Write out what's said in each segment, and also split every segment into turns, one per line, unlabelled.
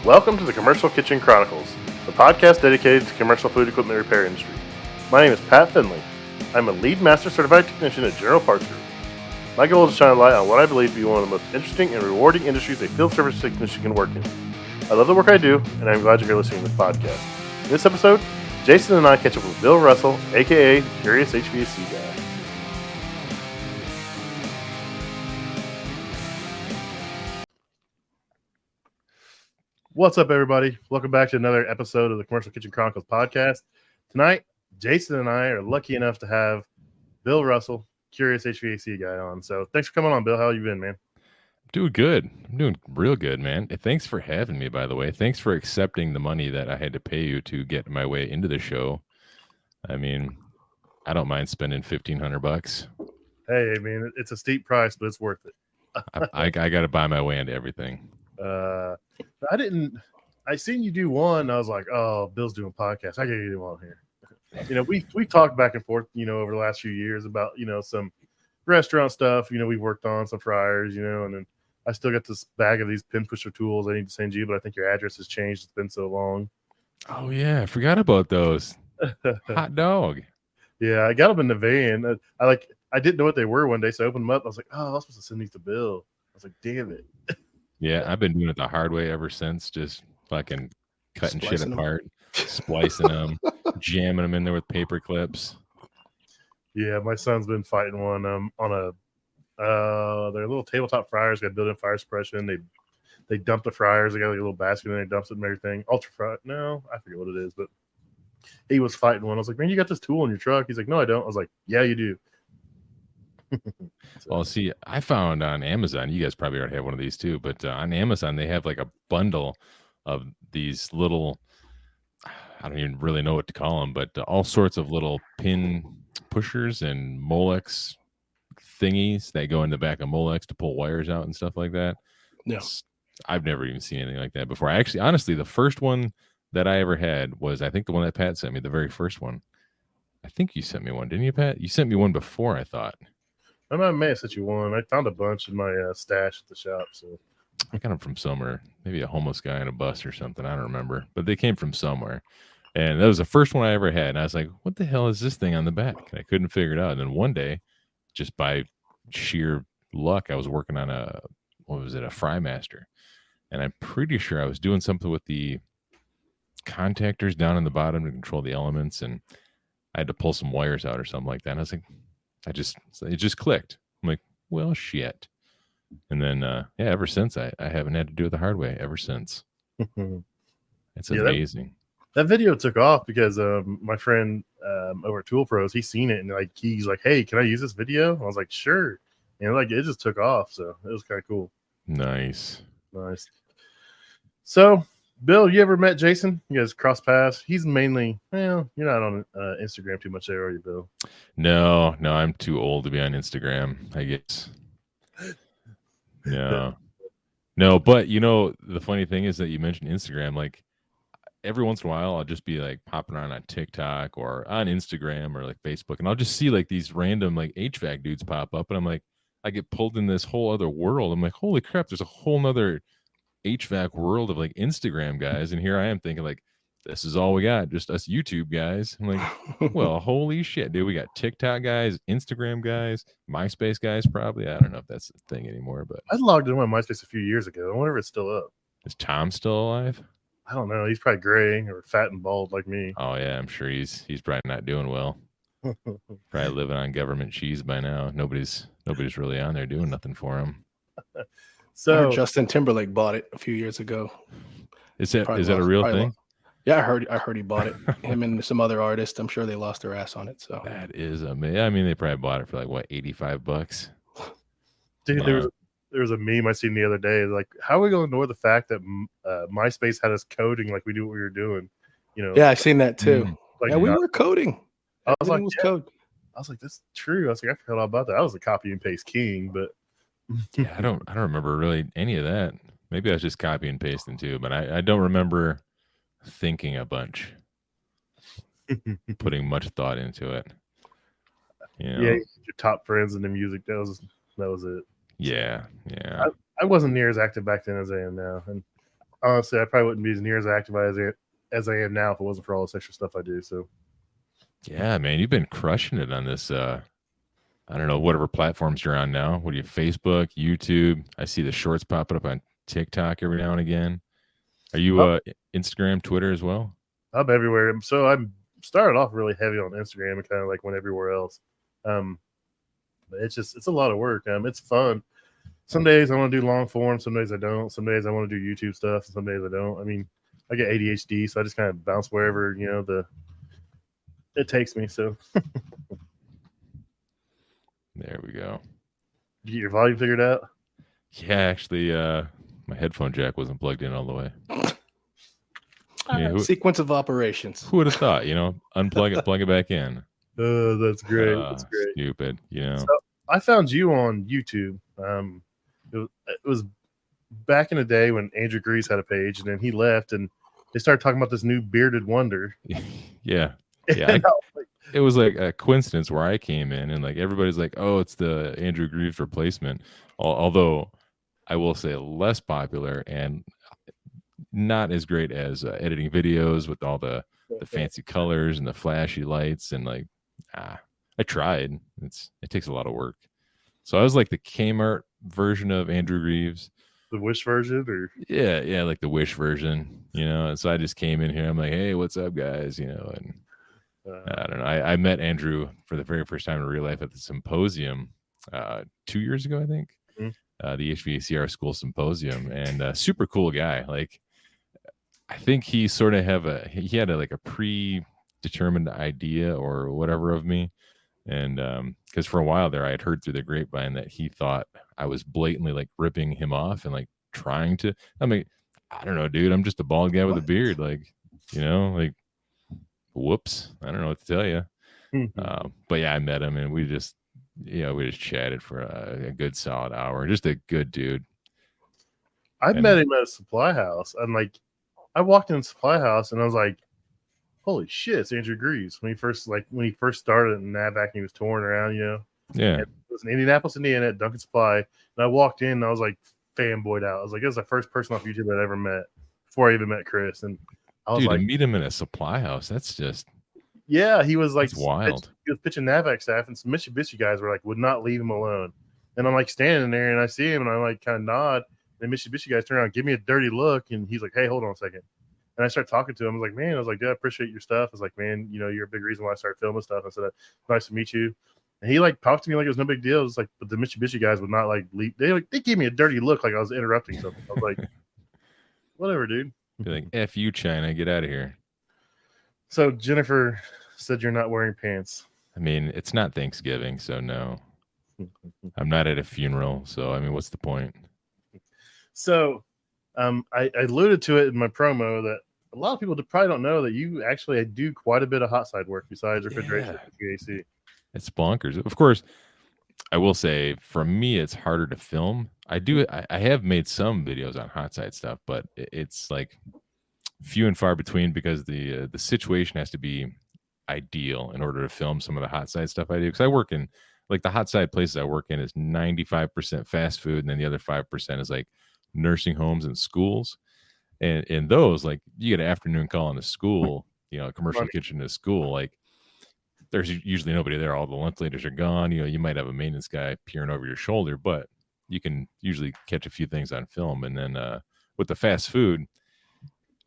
Welcome to the Commercial Kitchen Chronicles, the podcast dedicated to commercial food equipment repair industry. My name is Pat Finley. I'm a lead master certified technician at General Parts Group. My goal is to shine a light on what I believe to be one of the most interesting and rewarding industries a field service technician can work in. I love the work I do, and I'm glad you're here listening to this podcast. In this episode, Jason and I catch up with Bill Russell, aka Curious HVAC Guy. What's up, everybody? Welcome back to another episode of the Commercial Kitchen Chronicles podcast. Tonight, Jason and I are lucky enough to have Bill Russell, Curious HVAC Guy, on. So thanks for coming on, Bill. How you been, man?
Doing good. I'm doing real good, man. Thanks for having me, by the way. Thanks for accepting the money that I had to pay you to get my way into the show. I mean, I don't mind spending $1,500.
Hey, I mean, it's a steep price, but it's worth it.
I got to buy my way into everything.
I seen you do one. I was like, oh, Bill's doing a podcast. I gotta get him on here. You know, we talked back and forth, you know, over the last few years about, you know, some restaurant stuff, you know, we've worked on some fryers, you know, and then I still got this bag of these pin pusher tools I need to send you, but I think your address has changed. It's been so long.
Oh yeah, I forgot about those. Hot dog.
Yeah, I got them in the van. I didn't know what they were one day, so I opened them up. I was like, oh, I was supposed to send these to Bill. I was like, damn it.
Yeah, I've been doing it the hard way ever since, just fucking cutting shit apart, splicing them, jamming them in there with paper clips.
Yeah, my son's been fighting one on a their little tabletop fryers got built-in fire suppression. They dump the fryers. They got like a little basket and they dumps it and everything. Ultra fry. No, I forget what it is, but he was fighting one. I was like, man, you got this tool in your truck? He's like, no, I don't. I was like, yeah, you do.
Well, see, I found on Amazon, you guys probably already have one of these too, but on Amazon, they have like a bundle of these little, I don't even really know what to call them, but all sorts of little pin pushers and Molex thingies that go in the back of Molex to pull wires out and stuff like that.
Yeah.
I've never even seen anything like that before. Actually, honestly, the first one that I ever had was, I think, the one that Pat sent me, the very first one. I think you sent me one, didn't you, Pat? You sent me one before, I thought.
I may have sent you one. I found a bunch in my stash at the shop. So
I got them from somewhere, maybe a homeless guy in a bus or something. I don't remember, but they came from somewhere. And that was the first one I ever had. And I was like, what the hell is this thing on the back? And I couldn't figure it out. And then one day, just by sheer luck, I was working on a Frymaster. And I'm pretty sure I was doing something with the contactors down in the bottom to control the elements. And I had to pull some wires out or something like that. And I was like, it just clicked. I'm like, well, shit. And then, ever since I haven't had to do it the hard way ever since. It's amazing.
That video took off because my friend over at Tool Pros, he's seen it and like he's like, hey, can I use this video? I was like, sure. And like it just took off, so it was kind of cool.
Nice.
So, Bill, you ever met Jason? You guys cross paths? He's mainly, you're not on Instagram too much there, are you, Bill?
No, I'm too old to be on Instagram, I guess. No, but you know, the funny thing is that you mentioned Instagram. Like every once in a while, I'll just be like popping around on TikTok or on Instagram or like Facebook, and I'll just see like these random like HVAC dudes pop up, and I'm like, I get pulled in this whole other world. I'm like, holy crap, there's a whole nother HVAC world of like Instagram guys, and here I am thinking like, this is all we got, just us YouTube guys. I'm like, well, holy shit, dude, we got TikTok guys, Instagram guys, MySpace guys, probably. I don't know if that's a thing anymore, but
I logged into my MySpace a few years ago. I wonder if it's still up.
Is Tom still alive?
I don't know. He's probably gray or fat and bald like me.
Oh yeah, I'm sure he's probably not doing well. Probably living on government cheese by now. Nobody's really on there doing nothing for him.
So Justin Timberlake bought it a few years ago.
Is that a real thing?
Yeah, I heard he bought it. Him and some other artists. I'm sure they lost their ass on it. So
that is amazing. I mean, they probably bought it for like what, $85?
Dude, there was a meme I seen the other day. Like, how are we going to ignore the fact that MySpace had us coding like we knew what we were doing? You know?
Yeah, I've seen that too.
Like,
yeah, we were coding.
I was like,
code.
I was like, that's true. I was like, I forgot all about that. I was a copy and paste king, but
yeah, I don't remember really any of that. Maybe I was just copy and pasting too, but I don't remember thinking a bunch, putting much thought into it. You know?
Yeah, your top friends in the music. That was it.
Yeah.
I wasn't near as active back then as I am now, and honestly, I probably wouldn't be as near as active as I am now if it wasn't for all this extra stuff I do. So
Yeah, man, you've been crushing it on this. I don't know, whatever platforms you're on now. What are you, Facebook, YouTube? I see the shorts popping up on TikTok every now and again. Are you Instagram, Twitter as well?
I'm everywhere. So I'm started off really heavy on Instagram and kind of like went everywhere else. But it's a lot of work. It's fun. Some days I want to do long form. Some days I don't. Some days I want to do YouTube stuff. Some days I don't. I mean, I get ADHD, so I just kind of bounce wherever it takes me. So
there we go.
you get your volume figured out.
Yeah, actually, my headphone jack wasn't plugged in all the way. Yeah,
Sequence of operations.
Who would have thought? Unplug it, plug it back in.
Oh, that's great. That's great.
Stupid.
So I found you on YouTube. It was back in the day when Andrew Grease had a page, and then he left, and they started talking about this new bearded wonder.
Yeah. It was like a coincidence where I came in, and like everybody's like, "Oh, it's the Andrew Greaves replacement." Although I will say less popular and not as great as editing videos with all the fancy colors and the flashy lights, and like I tried. It takes a lot of work. So I was like the Kmart version of Andrew Greaves.
The Wish version, or
yeah, like the Wish version, And so I just came in here. I'm like, hey, what's up, guys? And I don't know. I met Andrew for the very first time in real life at the symposium 2 years ago, I think. Mm-hmm. The HVAC school symposium, and super cool guy. Like, I think he sort of he had a predetermined idea or whatever of me. And because for a while there, I had heard through the grapevine that he thought I was blatantly like ripping him off and like trying to. I mean, I don't know, dude. I'm just a bald guy with a beard, like whoops. I don't know what to tell you. But yeah, I met him and we just chatted for a good solid hour. Just a good dude.
I met him at a supply house. I'm like, I walked in the supply house and I was like, holy shit, it's Andrew Greaves. When he first started in NAVAC and he was touring around,
Yeah.
And it was in Indianapolis, Indiana at Duncan Supply. And I walked in and I was like fanboyed out. I was like, it was the first person off YouTube I'd ever met before I even met Chris. And I was
to meet him in a supply house, that's just
he was like
wild.
He was pitching NAVAC staff, and some Mitsubishi guys were like, would not leave him alone. And I'm like standing there and I see him and I like kind of nod. And Mitsubishi guys turn around, give me a dirty look, and he's like, hey, hold on a second. And I started talking to him. I was like, man, dude, I appreciate your stuff. I was like, man, you're a big reason why I started filming stuff. I said, nice to meet you. And he like talked to me like it was no big deal. It was like, but the Mitsubishi guys would not like leave. They gave me a dirty look like I was interrupting something. I was like, whatever, dude.
Be like, F you, China, get out of here.
So Jennifer said you're not wearing pants.
I mean, it's not Thanksgiving, so no. I'm not at a funeral, so I mean, what's the point?
So I alluded to it in my promo that a lot of people probably don't know that you actually do quite a bit of hot side work besides refrigeration and HVAC.
It's bonkers. Of course, I will say for me, it's harder to film. I have made some videos on hot side stuff, but it's like few and far between because the situation has to be ideal in order to film some of the hot side stuff I do. Because I work in like the hot side places I work in is 95% fast food, and then the other 5% is like nursing homes and schools. And in those, like you get an afternoon call in a school, a commercial kitchen in a school, like there's usually nobody there. All the lunch leaders are gone. You might have a maintenance guy peering over your shoulder, but you can usually catch a few things on film. And then with the fast food,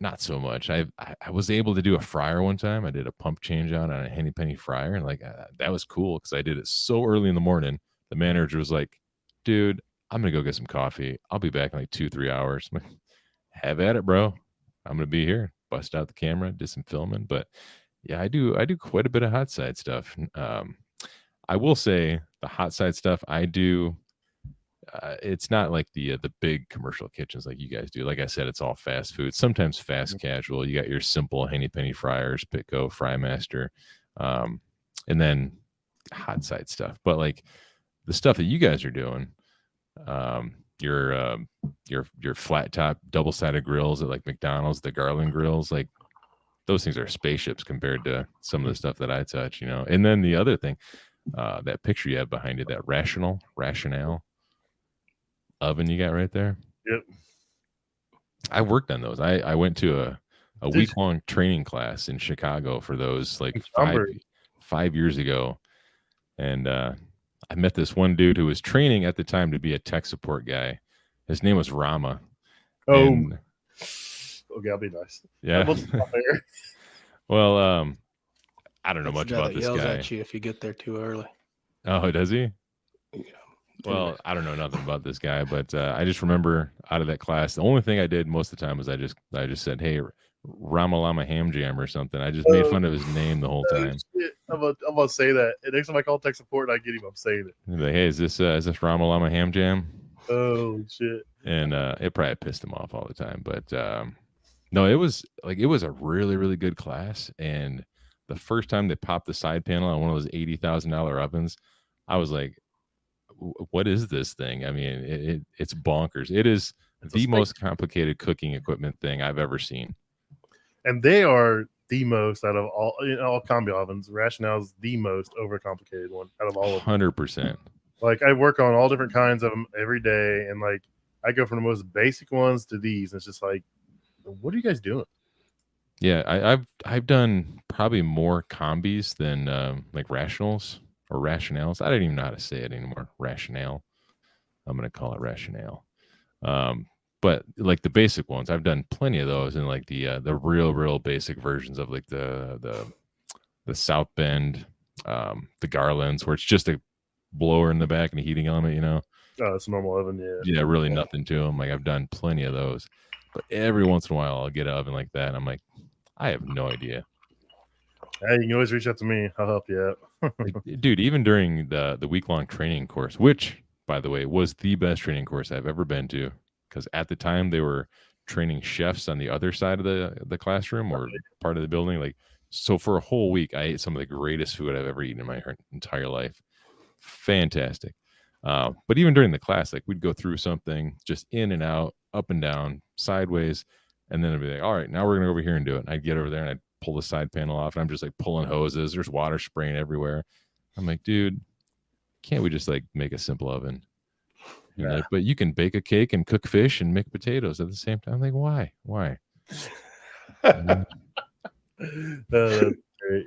not so much. I was able to do a fryer one time. I did a pump change out on a Henny Penny fryer, and like that was cool because I did it so early in the morning. The manager was like, dude, I'm going to go get some coffee. I'll be back in like 2-3 hours. I'm like, have at it, bro. I'm going to be here. Bust out the camera, did some filming. But yeah, I do quite a bit of hot side stuff. I will say the hot side stuff I do, it's not like the big commercial kitchens like you guys do. Like I said, it's all fast food, sometimes fast casual. You got your simple Henny Penny fryers, Pitco, Frymaster, and then hot side stuff. But like the stuff that you guys are doing, your flat top double sided grills at like McDonald's, the Garland grills, like those things are spaceships compared to some of the stuff that I touch, And then the other thing, that picture you have behind it, that rationale oven you got right there.
Yep.
I worked on those. I went to a
Did
week long training class in Chicago for those like
you?
five
Schaumburg.
5 years ago, and I met this one dude who was training at the time to be a tech support guy. His name was Rama,
Oh,
and
okay, I'll be nice.
yeah,
We'll stop there.
well, I don't know
That's the
much
guy
about
that
this
yells
guy.
at you if you get there too early.
Oh, does he?
Yeah.
Well,
Anyways.
I don't know nothing about this guy, but I just remember out of that class, the only thing I did most of the time was I just said, "Hey, Rama Lama Ham Jam" or something. I just made
Oh,
fun of his name the whole time.
shit. I'm gonna say that. And next time I call tech support and I get him, I'm saying it.
He'd be like, "Hey, is this Rama Lama Ham Jam?"
Oh shit.
And it probably pissed him off all the time. But no, it was a really really good class. And the first time they popped the side panel on one of those $80,000 ovens, I was like, what is this thing? I mean, it's bonkers. It is
It's a
the
space.
most complicated cooking equipment thing I've ever seen.
And they are the most out of all combi ovens. Rationale's the most overcomplicated one out of all of them.
100%.
Like I work on all different kinds of them every day, and like I go from the most basic ones to these. And it's just like, what are you guys doing?
Yeah, I've done probably more combis than like rationals or rationales. I don't even know how to say it anymore. Rationale. I'm gonna call it rationale. But like the basic ones, I've done plenty of those, and like the real basic versions of like the South Bend, the Garlands, where it's just a blower in the back and a heating element,
Oh, it's a normal oven, yeah.
Yeah, really nothing to them. Like I've done plenty of those, but every once in a while I'll get an oven like that, and I'm like, I have no idea.
Hey, you can always reach out to me. I'll help you out.
Like, dude, even during the week long training course, which by the way was the best training course I've ever been to, because at the time they were training chefs on the other side of the classroom or part of the building. Like, so for a whole week, I ate some of the greatest food I've ever eaten in my entire life. Fantastic. But even during the class, like we'd go through something just in and out, up and down, sideways, and then it'd be like, all right, now we're gonna go over here and do it. And I'd get over there and I'd pull the side panel off, and I'm just like pulling hoses. There's water spraying everywhere. I'm like, dude, can't we just like make a simple oven? And
Yeah.
like, but you can bake a cake and cook fish and make potatoes at the same time. I'm like, why?
That's great.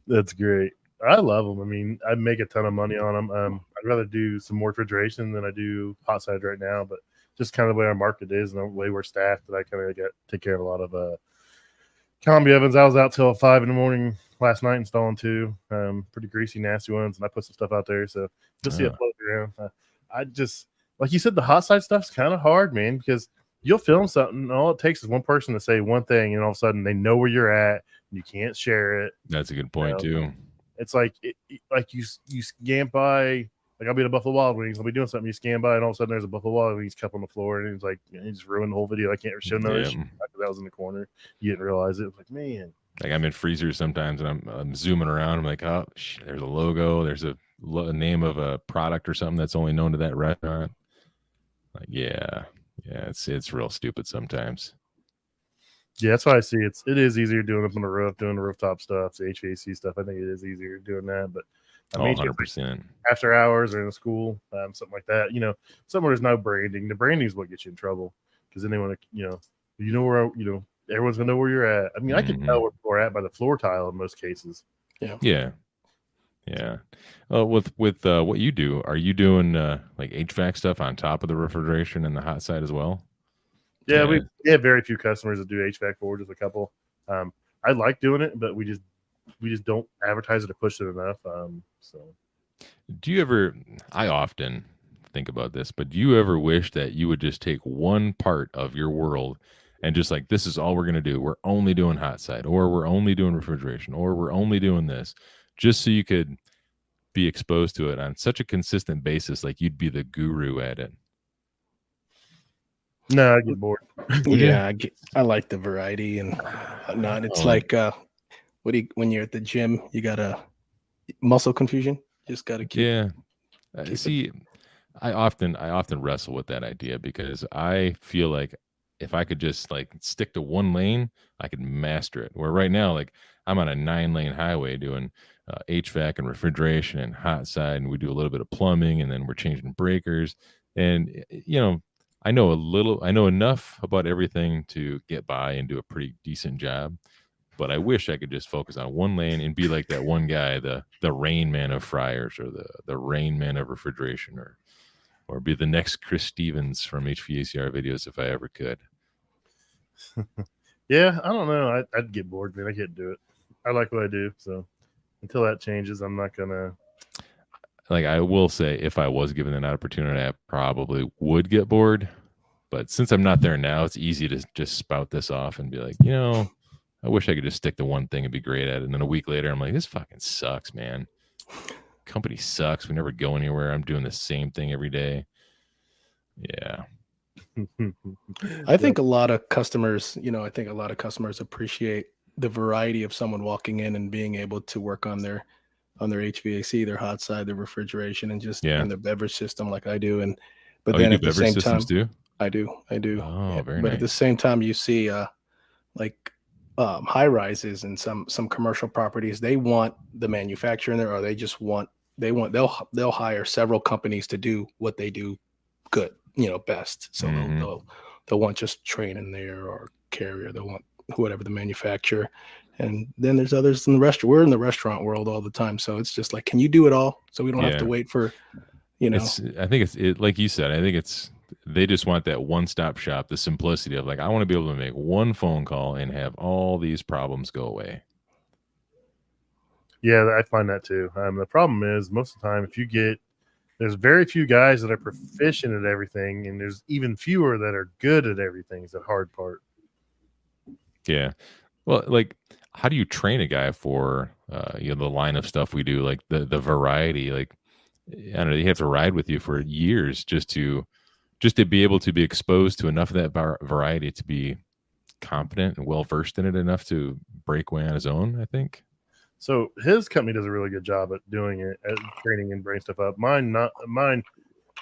That's great. I love them. I mean, I make a ton of money on them. I'd rather do some more refrigeration than I do hot side right now, but just kind of the way our market is and the way we're staffed, that I kind of take care of a lot of combi ovens. I was out till 5 in the morning last night installing two pretty greasy, nasty ones, and I put some stuff out there. So you'll see it float around. I just, like you said, the hot side stuff's kind of hard, man, because you'll film something, and all it takes is one person to say one thing, and all of a sudden they know where you're at. And you can't share it.
That's a good point too.
It's like like you scan by, like I'll be at a Buffalo Wild Wings, I'll be doing something, you scan by, and all of a sudden there's a Buffalo Wild Wings cup on the floor, and it's like, he just ruined the whole video. I can't show no issue because that was in the corner. You didn't realize it. It was like, man.
Like I'm in freezers sometimes, and I'm zooming around. I'm like, oh, there's a logo. There's a name of a product or something that's only known to that restaurant. Like, yeah, it's real stupid sometimes.
Yeah, that's why I see it is easier doing up on the roof, doing the rooftop stuff, the HVAC stuff. I think it is easier doing that. But I mean,
100%.
After hours or in the school, something like that. Somewhere there's no branding. The branding is what gets you in trouble, because then they want to, where, everyone's gonna know where you're at. I mean, I can tell where people are at by the floor tile in most cases.
Yeah. With what you do, are you doing like HVAC stuff on top of the refrigeration and the hot side as well?
Yeah, we have very few customers that do HVAC for, just a couple. I like doing it, but we just don't advertise it or push it enough. So
do you ever, I often think about this, but do you ever wish that you would just take one part of your world and just like, this is all we're going to do. We're only doing hot side, or we're only doing refrigeration, or we're only doing this, just so you could be exposed to it on such a consistent basis, like you'd be the guru at it?
No, I get bored.
Yeah, I like the variety and whatnot. It's like when you're at the gym, you got a muscle confusion. You just got to keep.
See, I often wrestle with that idea, because I feel like if I could just like stick to one lane, I could master it. Where right now, like I'm on a 9-lane highway doing HVAC and refrigeration and hot side, and we do a little bit of plumbing, and then we're changing breakers. And I know enough about everything to get by and do a pretty decent job. But I wish I could just focus on one lane and be like that one guy, the Rain Man of fryers, or the Rain Man of refrigeration, or be the next Chris Stevens from HVACR videos if I ever could.
Yeah, I don't know. I'd get bored, man. I can't do it. I like what I do, so until that changes, I'm not gonna.
Like, I will say, if I was given an opportunity, I probably would get bored. But since I'm not there now, it's easy to just spout this off and be like, I wish I could just stick to one thing and be great at it. And then a week later, I'm like, this fucking sucks, man. Company sucks. We never go anywhere. I'm doing the same thing every day. Yeah.
I think a lot of customers, appreciate the variety of someone walking in and being able to work on their HVAC, their hot side, their refrigeration, and just
Yeah.
in the beverage system like I do. And but
Oh,
then
you
at
do
the
beverage
same time,
systems too?
I do.
Oh, very
But
nice.
at the same time, you see like high rises and some commercial properties, they want the manufacturer in there, or they'll hire several companies to do what they do good, best. So they'll want just Train in there, or Carrier. They'll want whatever the manufacturer. And then there's others in the restaurant. We're in the restaurant world all the time, so it's just like, can you do it all? So we don't have to wait for,
I think it's like you said. I think they just want that one-stop shop, the simplicity of like, I want to be able to make one phone call and have all these problems go away.
Yeah, I find that too. The problem is most of the time, there's very few guys that are proficient at everything, and there's even fewer that are good at everything. Is the hard part.
Yeah. Well, like, how do you train a guy for the line of stuff we do, like the variety? Like, I don't know, you have to ride with you for years just to be able to be exposed to enough of that variety to be confident and well versed in it enough to break away on his own, I think.
So his company does a really good job at doing it, at training and bringing stuff up. Mine.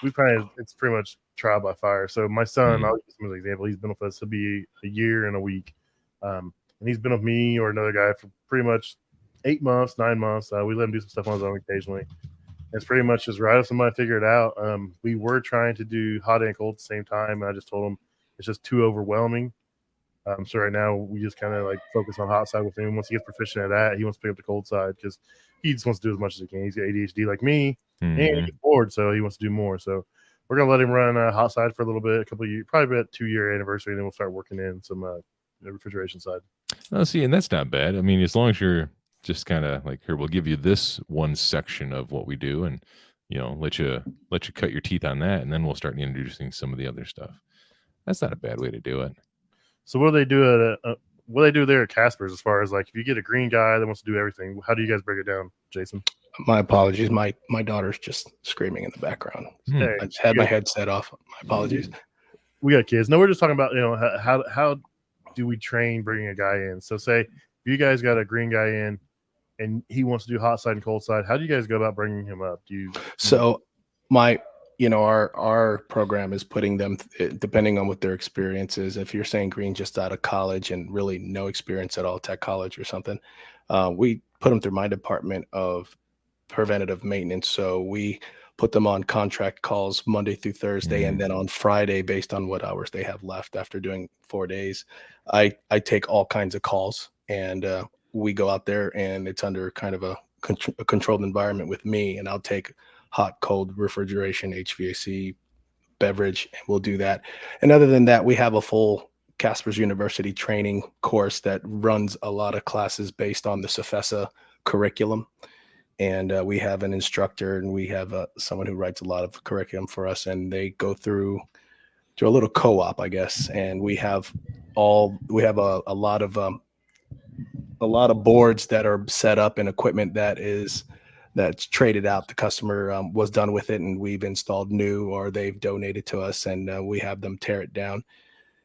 It's pretty much trial by fire. So my son, I'll use him as an example. He's been with us. He'll be a year and a week, and he's been with me or another guy for pretty much 8 months, 9 months. We let him do some stuff on his own occasionally. It's pretty much just right if somebody figure it out. We were trying to do hot and cold at the same time, and I just told him it's just too overwhelming. So right now we just kind of like focus on hot side with him. Once he gets proficient at that, he wants to pick up the cold side because he just wants to do as much as he can. He's got ADHD like me, and he gets bored, so he wants to do more. So we're gonna let him run hot side for a little bit, a couple of years, probably about 2-year anniversary, and then we'll start working in some refrigeration side.
Oh, see, and that's not bad. I mean, as long as you're just kind of like, here, we'll give you this one section of what we do, and let you cut your teeth on that, and then we'll start introducing some of the other stuff. That's not a bad way to do it.
So what do they do what do they do there at Casper's as far as like if you get a green guy that wants to do everything? How do you guys break it down, Jason?
My apologies. My daughter's just screaming in the background.
Hey,
I just had my headset off. My apologies.
We got kids. No, we're just talking about how do we train bringing a guy in? So say if you guys got a green guy in and he wants to do hot side and cold side, how do you guys go about bringing him up?
Our program is putting them, depending on what their experience is. If you're saying green just out of college and really no experience at all, tech college or something, we put them through my department of preventative maintenance. So we put them on contract calls Monday through Thursday, and then on Friday, based on what hours they have left after doing 4 days, I take all kinds of calls, and we go out there, and it's under kind of a controlled environment with me, and I'll take hot, cold, refrigeration, HVAC, beverage, and we'll do that. And other than that, we have a full Casper's University training course that runs a lot of classes based on the Cefesa curriculum. And we have an instructor, and we have someone who writes a lot of curriculum for us, and they go through a little co-op, I guess. And we have a lot of boards that are set up and equipment that's traded out. The customer was done with it, and we've installed new, or they've donated to us, and we have them tear it down.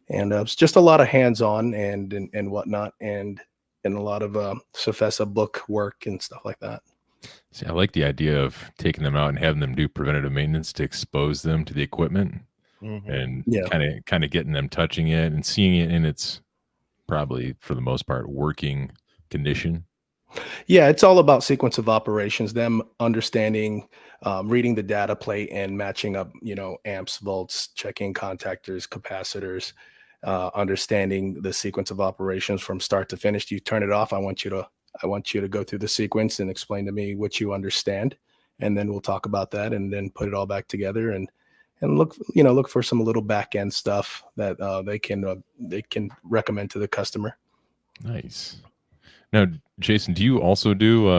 And it's just a lot of hands-on and whatnot, and a lot of Cefesa book work and stuff like that.
See, I like the idea of taking them out and having them do preventative maintenance to expose them to the equipment, and kind of getting them touching it and seeing it in its probably, for the most part, working condition.
Yeah, it's all about sequence of operations, them understanding, reading the data plate and matching up, amps, volts, checking contactors, capacitors, understanding the sequence of operations from start to finish. You turn it off. I want you to go through the sequence and explain to me what you understand, and then we'll talk about that, and then put it all back together, and look for some little back end stuff that they can recommend to the customer.
Nice. Now, Jason, do you also do?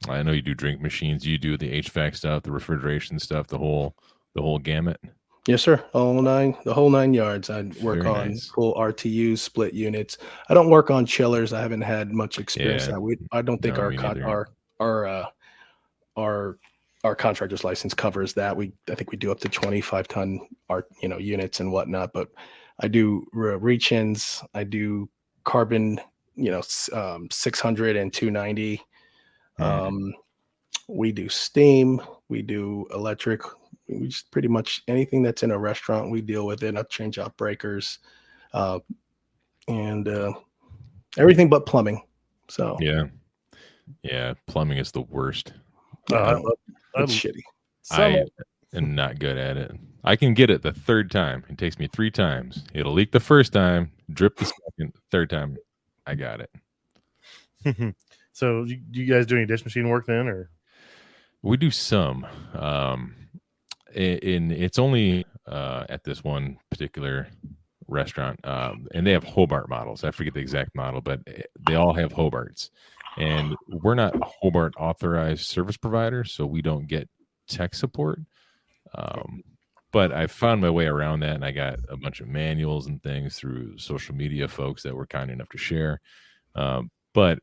I know you do drink machines. You do the HVAC stuff, the refrigeration stuff, the whole gamut.
Yes, sir. The whole 9 yards. I work
Very
on
nice.
full RTUs, split units. I don't work on chillers. I haven't had much experience.
Yeah.
That I don't think
No, me neither.
our our our contractor's license covers that. I think we do up to 25-ton units and whatnot. But I do reach-ins. I do carbon, 600 and 290.
Mm.
Um, we do steam, we do electric, we just pretty much anything that's in a restaurant, we deal with it. I change out breakers, uh, and everything but plumbing. So
Yeah. Yeah. Plumbing is the worst.
I
yeah,
Um,
love
it's
I
shitty.
some
I am not good at it. I can get it the third time. It takes me 3 times. It'll leak the first time, drip the second, third time. I got it.
So you guys do any dish machine work then, or
We do some. In it's only at this one particular restaurant, and they have Hobart models. I forget the exact model, but they all have Hobarts, and we're not a Hobart authorized service provider, so we don't get tech support. Um, but I found my way around that, and I got a bunch of manuals and things through social media folks that were kind enough to share. But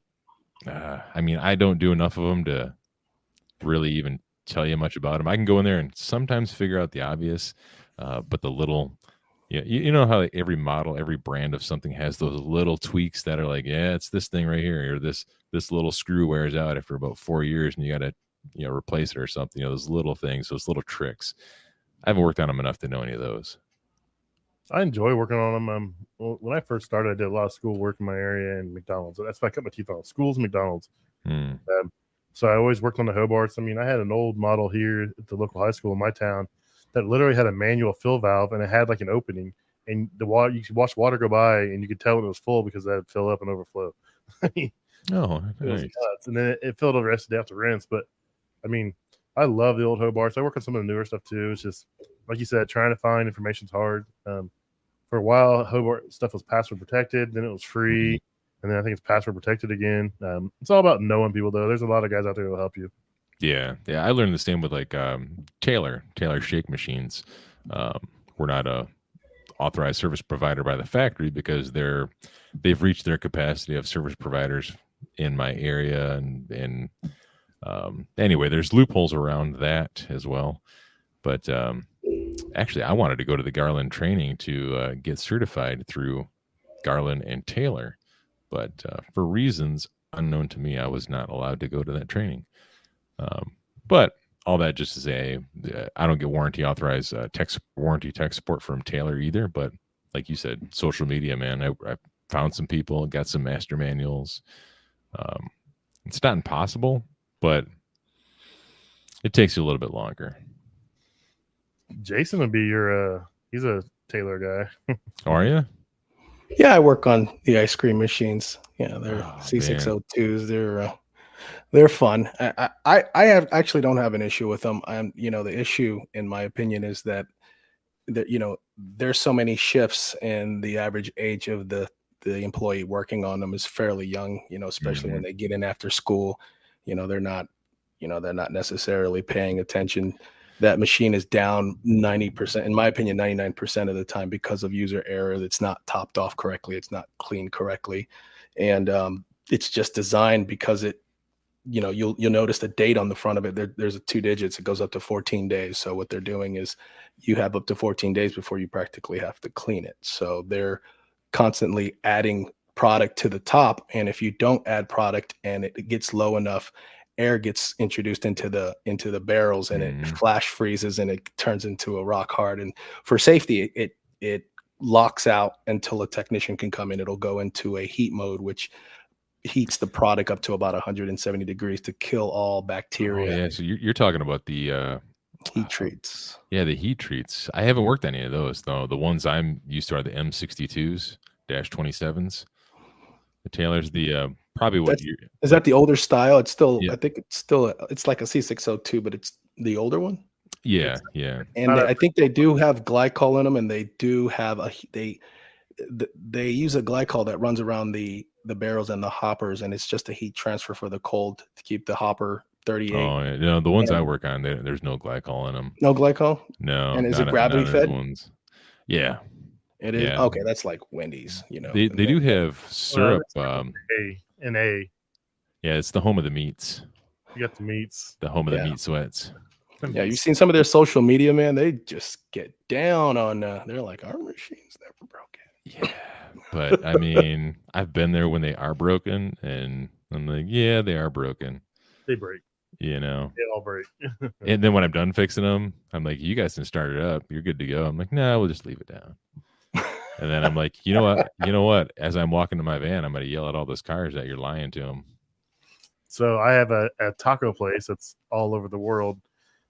I mean, I don't do enough of them to really even tell you much about them. I can go in there and sometimes figure out the obvious, but the little, yeah, you know how like every model, every brand of something has those little tweaks that are like, yeah, it's this thing right here, or this little screw wears out after about 4 years, and you got to replace it or something. Those little things, those little tricks. I haven't worked on them enough to know any of those.
I enjoy working on them. Well, when I first started, I did a lot of school work in my area and McDonald's. That's why I cut my teeth on schools and McDonald's.
Hmm.
So I always worked on the Hobarts. I mean, I had an old model here at the local high school in my town that literally had a manual fill valve, and it had like an opening, and the water, you could watch water go by, and you could tell when it was full because that would fill up and overflow. I mean,
Oh,
it was
nice.
nuts. And then it filled the rest of the day after rinse. But I mean, I love the old Hobarts. I work on some of the newer stuff too. It's just like you said, trying to find information's hard. For a while, Hobart stuff was password protected, then it was free, and then I think it's password protected again. It's all about knowing people, though. There's a lot of guys out there that'll help you.
Yeah, yeah. I learned the same with like Taylor shake machines. We're not a authorized service provider by the factory because they've reached their capacity of service providers in my area, and anyway, there's loopholes around that as well. But actually, I wanted to go to the Garland training to get certified through Garland and Taylor, but for reasons unknown to me, I was not allowed to go to that training. But all that just to say, I don't get warranty tech support from Taylor either. But like you said, social media, man, I found some people, got some master manuals. It's not impossible, but it takes you a little bit longer.
Jason would be your, he's a Taylor guy.
Are you?
Yeah, I work on the ice cream machines. Yeah, they're
Oh,
C602s. They're fun. I actually don't have an issue with them. The issue, in my opinion, is that there's so many shifts, and the average age of the employee working on them is fairly young. Especially when
Mhm.
they get in after school. They're not necessarily paying attention. That machine is down 90%, in my opinion, 99% of the time because of user error. That's not topped off correctly. It's not cleaned correctly, and it's just designed because you'll notice the date on the front of it. There's a 2 digits. It goes up to 14 days. So what they're doing is you have up to 14 days before you practically have to clean it. So they're constantly adding product to the top, and if you don't add product and it gets low enough, air gets introduced into the barrels, and it
Mhm.
flash freezes, and it turns into a rock hard. And for safety, it locks out until a technician can come in. It'll go into a heat mode, which heats the product up to about 170 degrees to kill all bacteria.
Oh, yeah. So you're talking about the
Heat treats.
yeah, the heat treats. I haven't worked any of those though. The ones I'm used to are the M62s -27s. The Taylor's the probably what
That's
you
Is
like.
that the older style? It's still,
Yeah,
I think it's still, it's like a C602, but it's the older one.
yeah,
It's
yeah.
And
not
I think they do have glycol in them, and they do have they use a glycol that runs around the barrels and the hoppers, and it's just a heat transfer for the cold to keep the hopper 38.
Oh, yeah. No, the ones I
And
work on, there's no glycol in them.
no glycol.
No,
And is it
not
gravity
none of the
fed?
ones. Yeah,
It is.
yeah.
Okay, that's like Wendy's,
They
and
do
things like.
have
well,
syrup.
A.
Yeah, it's the home of the meats,
You got the meats.
the home of the
Yeah.
meat sweats.
Yeah, you've seen some of their social media, man. They just get down on. They're like, our machine's never broken.
Yeah, but I mean, I've been there when they are broken, and I'm like, yeah, they are broken.
They break.
You know.
They all break.
And then when I'm done fixing them, I'm like, you guys can start it up. You're good to go. I'm like, nah, we'll just leave it down. And then I'm like, you know what? You know what? As I'm walking to my van, I'm going to yell at all those cars that you're lying to them.
So I have a taco place that's all over the world,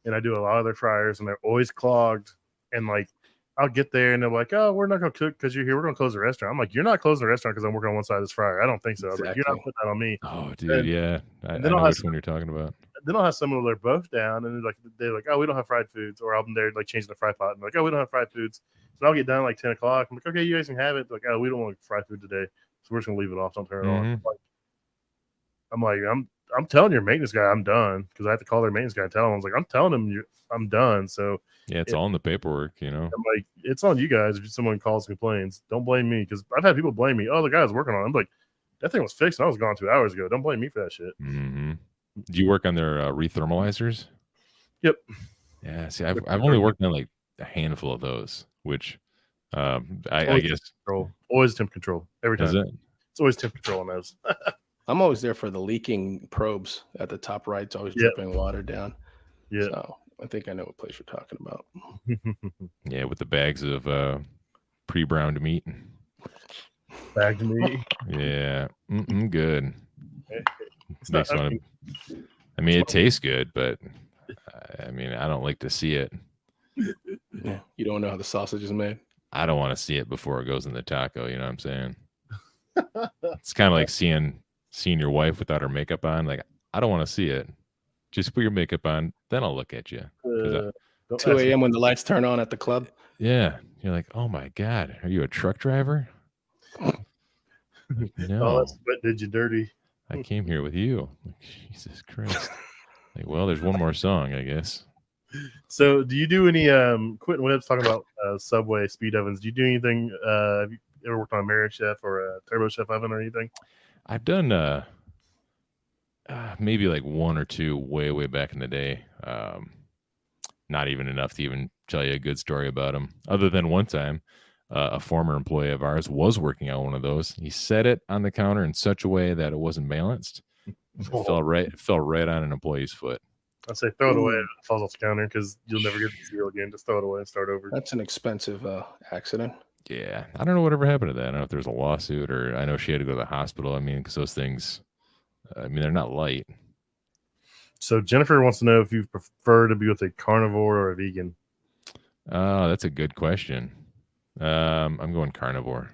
and I do a lot of their fryers, and they're always clogged. And like, I'll get there, and they're like, "Oh, we're not going to cook because you're here. We're going to close the restaurant." I'm like, "You're not closing the restaurant because I'm working on one side of this fryer. I don't think so." I was like, "You're not putting that on me."
Oh, dude,
And
yeah. I
then I'll
know
have
which one you're talking about.
then I'll have someone where they're both down, and they're like, "Oh, we don't have fried foods," or I'm there like changing the fry pot, and like, "Oh, we don't have fried foods." So I'll get done like 10 o'clock. I'm like, "Okay, you guys can have it." They're like, "Oh, we don't want fried food today, so we're just gonna leave it off. Don't turn it on." I'm telling your maintenance guy I'm done, because I have to call their maintenance guy and tell him. I was like, I'm telling him I'm done. So
Yeah, it's all in the paperwork, you know.
I'm like, it's on you guys if someone calls and complains. Don't blame me, because I've had people blame me. Oh, the guy was working on it. I'm like, that thing was fixed and I was gone 2 hours ago. Don't blame me for that shit.
Mm-hmm. Do you work on their rethermalizers?
Yep.
Yeah. See, I've only worked on like a handful of those, which I guess
Always temp control every time.
is it?
It's always temp control on those.
I'm always there for the leaking probes at the top right. It's always dripping water down.
Yeah.
So I think I know what place you're talking about.
Yeah, with the bags of pre-browned meat.
Bagged meat.
Yeah. Good.
It's not,
I mean, it tastes good, but I mean, I don't like to see it.
Yeah, you don't know how the sausage is made.
I don't want to see it before it goes in the taco. You know what I'm saying? It's kind of like seeing your wife without her makeup on. Like, I don't want to see it. Just put your makeup on, then I'll look at you.
2 a.m. when the lights turn on at the club.
Yeah, you're like, oh my god, are you a truck driver? No,
oh, that sweat did you dirty.
I came here with you. Like, Jesus Christ. Like, well, there's one more song, I guess.
So, do you do any Quentin Webb's talking about Subway speed ovens? Do you do anything? Have you ever worked on a Merit Chef or a Turbo Chef oven or anything?
I've done maybe like one or two way back in the day. Not even enough to even tell you a good story about them. Other than one time, a former employee of ours was working on one of those. He set it on the counter in such a way that it wasn't balanced. It fell right on an employee's foot.
I say throw it away. It falls off the counter because you'll never get the cereal again. Just throw it away and start over.
That's an expensive accident.
Yeah, I don't know whatever happened to that. I don't know if there's a lawsuit, or I know she had to go to the hospital. I mean, because those things, I mean, they're not light.
So Jennifer wants to know if you prefer to be with a carnivore or a vegan.
Oh, that's a good question. I'm going carnivore.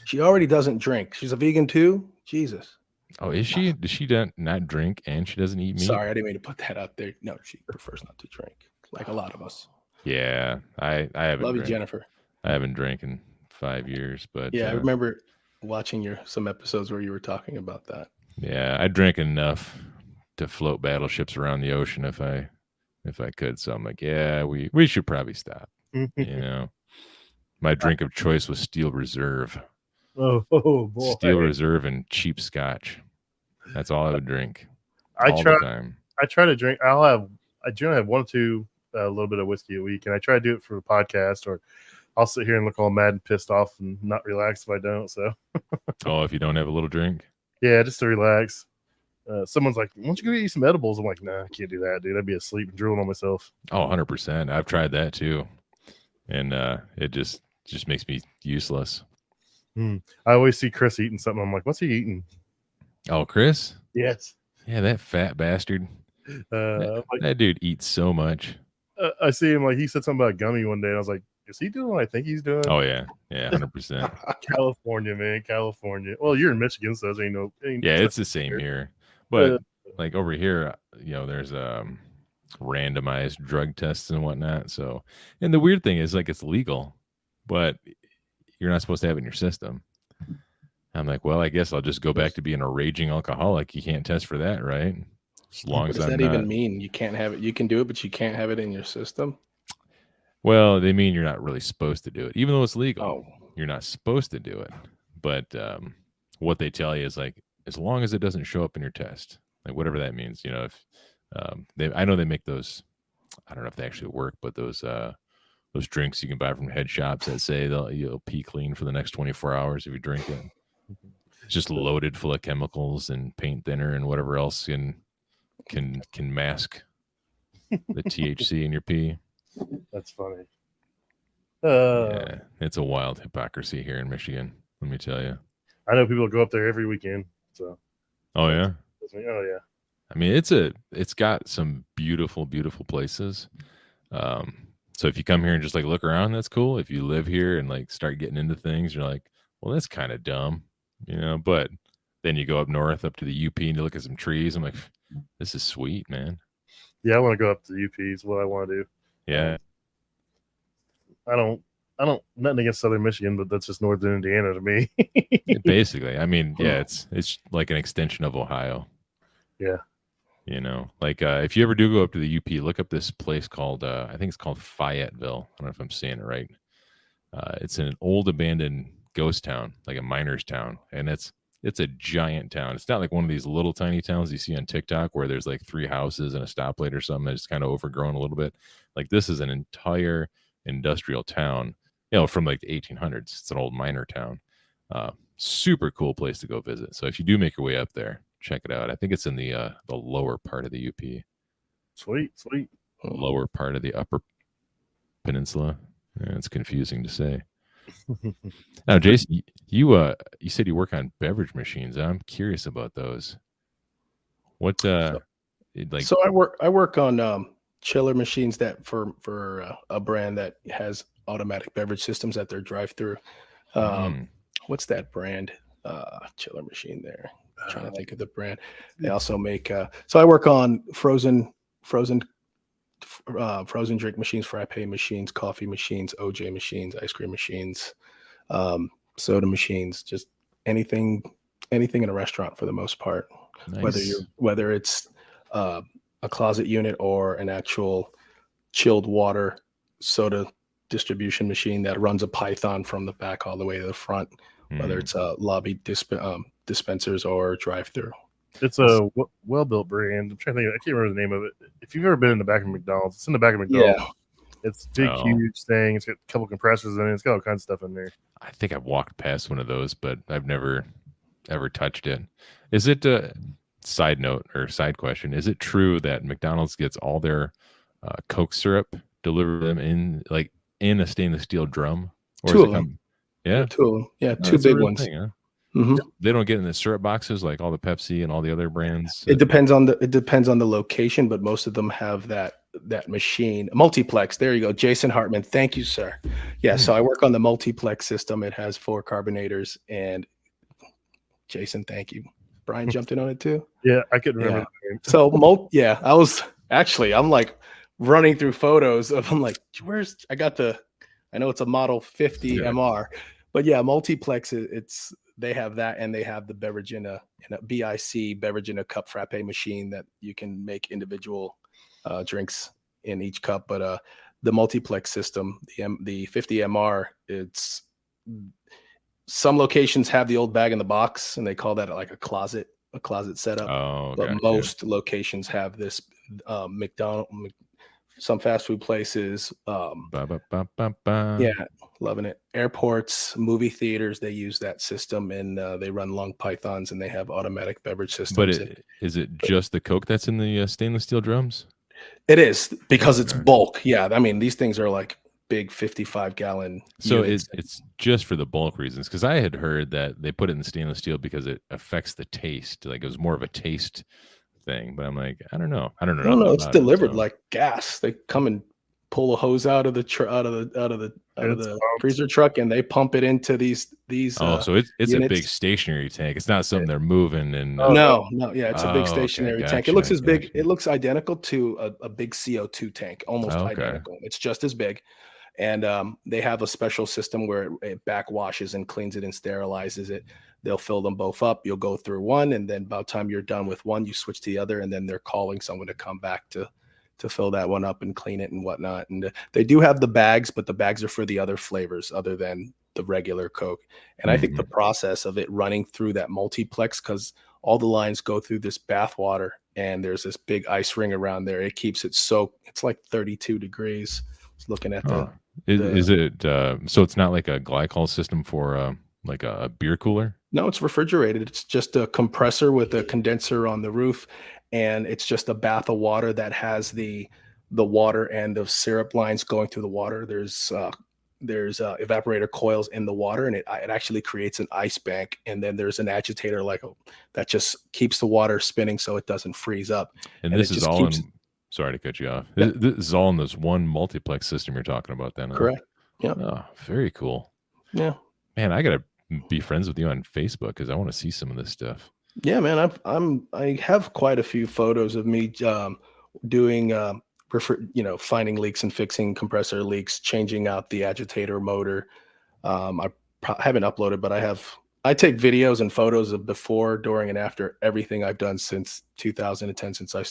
She already doesn't drink. She's a vegan too. Jesus.
Oh, is she? Does she not drink and she doesn't eat meat?
Sorry, I didn't mean to put that out there. No, she prefers not to drink, like a lot of us.
Yeah, I haven't.
Love you, Jennifer.
I haven't drank in 5 years, but
yeah, I remember watching some episodes where you were talking about that.
Yeah, I drank enough to float battleships around the ocean if I could. So I'm like, yeah, we should probably stop. You know, my drink of choice was Steel Reserve.
Oh boy,
Steel Reserve and cheap Scotch. That's all I would drink.
I try to drink. I generally have 1 or 2 a little bit of whiskey a week, and I try to do it for the podcast, or I'll sit here and look all mad and pissed off and not relax if I don't. So,
oh, if you don't have a little drink,
yeah, just to relax. Someone's like, "Why don't you go eat some edibles?" I'm like, "Nah, I can't do that, dude. I'd be asleep and drooling on myself."
Oh, 100%. I've tried that too, and it just makes me useless.
I always see Chris eating something. I'm like, what's he eating?
Oh, Chris?
Yes.
Yeah, that fat bastard. That dude eats so much.
I see him, like, he said something about a gummy one day, and I was like, is he doing what I think he's doing?
Oh, yeah. Yeah, 100%.
California, man. California. Well, you're in Michigan, so there's
yeah, it's the same here. But like over here, there's randomized drug tests and whatnot. So, and the weird thing is, like, it's legal, but you're not supposed to have it in your system. I'm like, well, I guess I'll just go back to being a raging alcoholic. You can't test for that, right? As long
What
as
does
I'm
that
not...
even mean? You can't have it. You can do it, but you can't have it in your system.
Well, they mean you're not really supposed to do it, even though it's legal.
Oh.
You're not supposed to do it. But what they tell you is, like, as long as it doesn't show up in your test, like whatever that means, if I know they make those, I don't know if they actually work, but those drinks you can buy from head shops that say you'll pee clean for the next 24 hours if you drink it. It's just loaded full of chemicals and paint thinner and whatever else can mask the THC in your pee.
That's funny.
Yeah, it's a wild hypocrisy here in Michigan, let me tell you.
I know people go up there every weekend. So.
Oh yeah.
Oh yeah.
I mean, it's got some beautiful, beautiful places. So if you come here and just like look around, that's cool. If you live here and like start getting into things, you're like, well, that's kind of dumb, But then you go up north, up to the UP, and you look at some trees. I'm like, this is sweet, man.
Yeah, I want to go up to the UP. Is what I want to do.
Yeah.
I don't nothing against Southern Michigan, but that's just Northern Indiana to me.
Basically, I mean, yeah, it's like an extension of Ohio.
Yeah.
Like if you ever do go up to the UP, look up this place called I think it's called Fayetteville. I don't know if I'm saying it right. It's an old abandoned ghost town, like a miner's town, and it's a giant town. It's not like one of these little tiny towns you see on TikTok where there's like 3 houses and a stoplight or something that's kind of overgrown a little bit. Like this is an entire industrial town, from like the 1800s. It's an old miner town. Super cool place to go visit. So if you do make your way up there, check it out. I think it's in the lower part of the UP.
Sweet.
Lower part of the upper peninsula. Yeah, it's confusing to say. Now, Jason, you said you work on beverage machines. I'm curious about those. What So
I work on chiller machines that for a brand that has automatic beverage systems at their drive-through. What's that brand? Chiller machine there. I'm trying to think of the brand. They also make so I work on frozen drink machines, frappe machines, coffee machines, OJ machines, ice cream machines, soda machines, just anything in a restaurant for the most part. Nice. Whether it's a closet unit or an actual chilled water soda distribution machine that runs a Python from the back all the way to the front, whether it's lobby dispensers or drive-through.
It's a well-built brand. I'm trying to think. I can't remember the name of it. If you've ever been in the back of McDonald's, it's in the back of McDonald's. Yeah. It's a big, huge thing. It's got a couple compressors in it. It's got all kinds of stuff in there.
I think I've walked past one of those, but I've never ever touched it. Is it side note or side question? Is it true that McDonald's gets all their Coke syrup delivered them in a stainless steel drum? Or
two of them.
Yeah,
two big ones.
Thing, huh? They don't get in the syrup boxes like all the Pepsi and all the other brands.
It depends on the location, but most of them have that machine. Multiplex. There you go, Jason Hartman. Thank you, sir. Yeah, so I work on the multiplex system. It has 4 carbonators, and Jason, thank you. Brian jumped in on it too.
Yeah, I could remember.
Yeah. So I was actually I'm like running through photos of I know it's a Model 50 MR, but yeah, multiplex. They have that, and they have the beverage in a BIC beverage in a cup frappe machine that you can make individual drinks in each cup. But the multiplex system, the 50 MR, it's some locations have the old bag in the box, and they call that like a closet setup.
Oh,
but most locations have this some fast food places. Yeah, loving it. Airports, movie theaters, they use that system, and they run long pythons, and they have automatic beverage systems.
But is it just the Coke that's in the stainless steel drums?
It is, because it's bulk. Yeah, I mean, these things are like big 55-gallon
So
units.
it's just for the bulk reasons, because I had heard that they put it in stainless steel because it affects the taste. Like it was more of a taste thing, but I'm like, I don't know. I don't know
No,
nothing
it's
about it.
delivered
So.
like gas. They come and pull a hose out of the
It's pumped.
freezer truck, and they pump it into these
Oh, so it's a big
units.
stationary tank. It's not something they're moving and.
Oh, no.
No, yeah, it's a big
Okay,
stationary tank. It
gotcha,
looks as big.
gotcha.
It looks identical to a big CO2 tank, almost
Oh, okay.
identical. It's just as big, and they have a special system where it backwashes and cleans it and sterilizes it. They'll fill them both up. You'll go through one, and then by the time you're done with one, you switch to the other, and then they're calling someone to come back to fill that one up and clean it and whatnot. And they do have the bags, but the bags are for the other flavors other than the regular Coke. And I think the process of it running through that multiplex, because all the lines go through this bath water and there's this big ice ring around there. It keeps it so it's like 32 degrees. Just looking at
Oh. Is it so it's not like a glycol system for like a beer cooler?
No, it's refrigerated. It's just a compressor with a condenser on the roof, and it's just a bath of water that has the water and the syrup lines going through the water. There's evaporator coils in the water, and it actually creates an ice bank. And then there's an agitator that just keeps the water spinning so it doesn't freeze up.
And
And
this
it
is
just
all
keeps
in. Sorry to cut you off.
Yeah.
This is all in this one multiplex system you're talking about. Then, huh?
correct. Yeah,
Oh, very cool.
yeah,
Man, I gotta be friends with you on Facebook because I want to see some of this stuff.
yeah, man. I have quite a few photos of me doing finding leaks and fixing compressor leaks, changing out the agitator motor. I haven't uploaded, but I take videos and photos of before, during, and after everything I've done since 2010, since I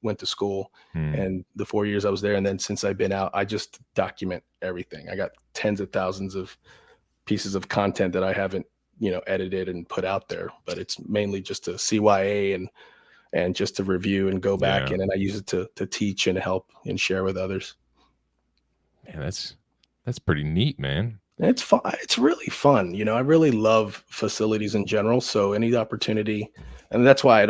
went to school and the 4 years I was there. And then since I've been out, I just document everything. I got tens of thousands of pieces of content that I haven't, edited and put out there, but it's mainly just to CYA and just to review and go back.
Yeah.
And then I use it to teach and help and share with others.
Man, that's pretty neat, man.
It's fun. It's really fun. I really love facilities in general. So any opportunity, and that's why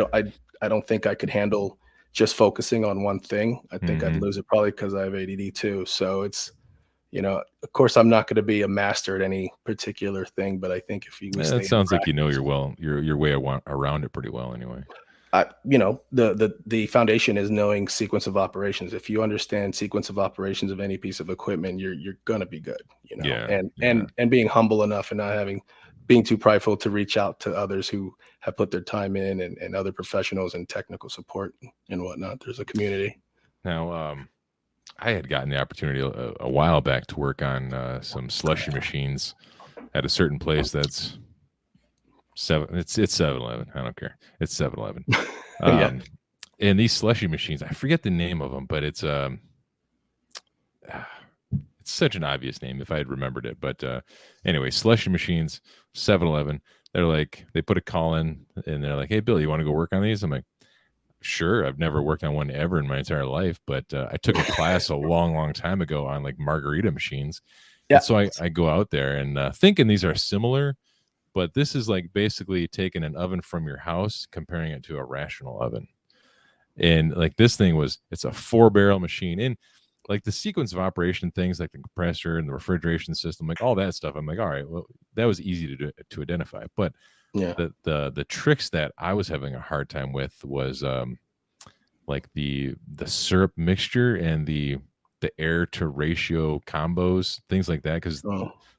I don't think I could handle just focusing on one thing. I think I'd lose it probably because I have ADD too. So it's, of course I'm not going to be a master at any particular thing, but I think if you stay
That
in
sounds like
practice,
your way around it pretty well anyway.
The foundation is knowing sequence of operations. If you understand sequence of operations of any piece of equipment, you're gonna be good,
Yeah,
and being humble enough and not being too prideful to reach out to others who have put their time in and other professionals and technical support and whatnot. There's a community.
Now, I had gotten the opportunity a while back to work on some slushy machines at a certain place that's it's 7-Eleven. I don't care. It's 7-Eleven.
Yeah.
And these slushy machines, I forget the name of them, but it's such an obvious name if I had remembered it. But anyway, slushy machines, 7-Eleven. They're like, they put a call in and they're like, "Hey, Bill, you want to go work on these?" I'm like, "Sure." I've never worked on one ever in my entire life, but I took a class a long time ago on like margarita machines.
Yeah.
And so I go out there and thinking these are similar, but this is like basically taking an oven from your house, comparing it to a rational oven. And like this thing it's a 4-barrel machine. And like the sequence of operation things like the compressor and the refrigeration system, like all that stuff, I'm like, all right, well, that was easy to identify. But
Yeah.
the tricks that I was having a hard time with was like the syrup mixture and the air to ratio combos, things like that. Because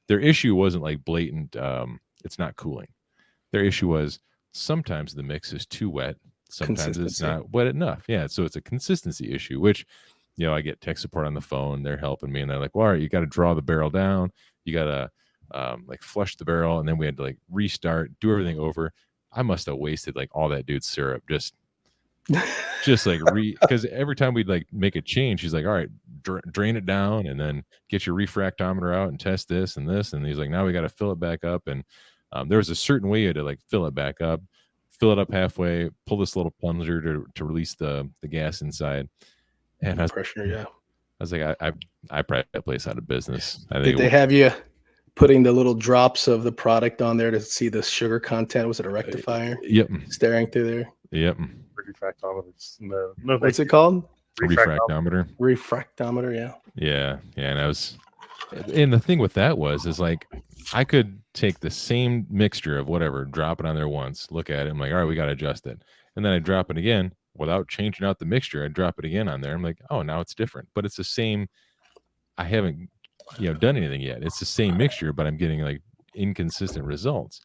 their issue wasn't like blatant it's not cooling. Their issue was sometimes the mix is too wet, sometimes it's not wet enough. Yeah, so it's a consistency issue, which I get tech support on the phone. They're helping me, and they're like, "Well, all right, you got to draw the barrel down. You got to like flush the barrel," and then we had to like restart, do everything over. I must have wasted like all that dude's syrup just like because every time we'd like make a change, he's like, "All right, drain it down, and then get your refractometer out and test this and this." And he's like, "Now we got to fill it back up." And there was a certain way you had to like fill it back up, fill it up halfway, pull this little plunger to release the gas inside. And I was,
pressure, yeah.
I was like, I probably that place out of business. I think
Did they have you putting the little drops of the product on there to see the sugar content? Was it a rectifier?
Yep.
Staring through there.
Yep.
Refractometers. No.
What's it called?
Refractometer.
Refractometer. Yeah.
Yeah. And I was And the thing with that is like I could take the same mixture of whatever, drop it on there once, look at it, I'm like, all right, we got to adjust it. And then I drop it again without changing out the mixture. I drop it again on there. I'm like, oh, now it's different, but it's the same. I haven't, done anything yet. It's the same mixture, but I'm getting like inconsistent results.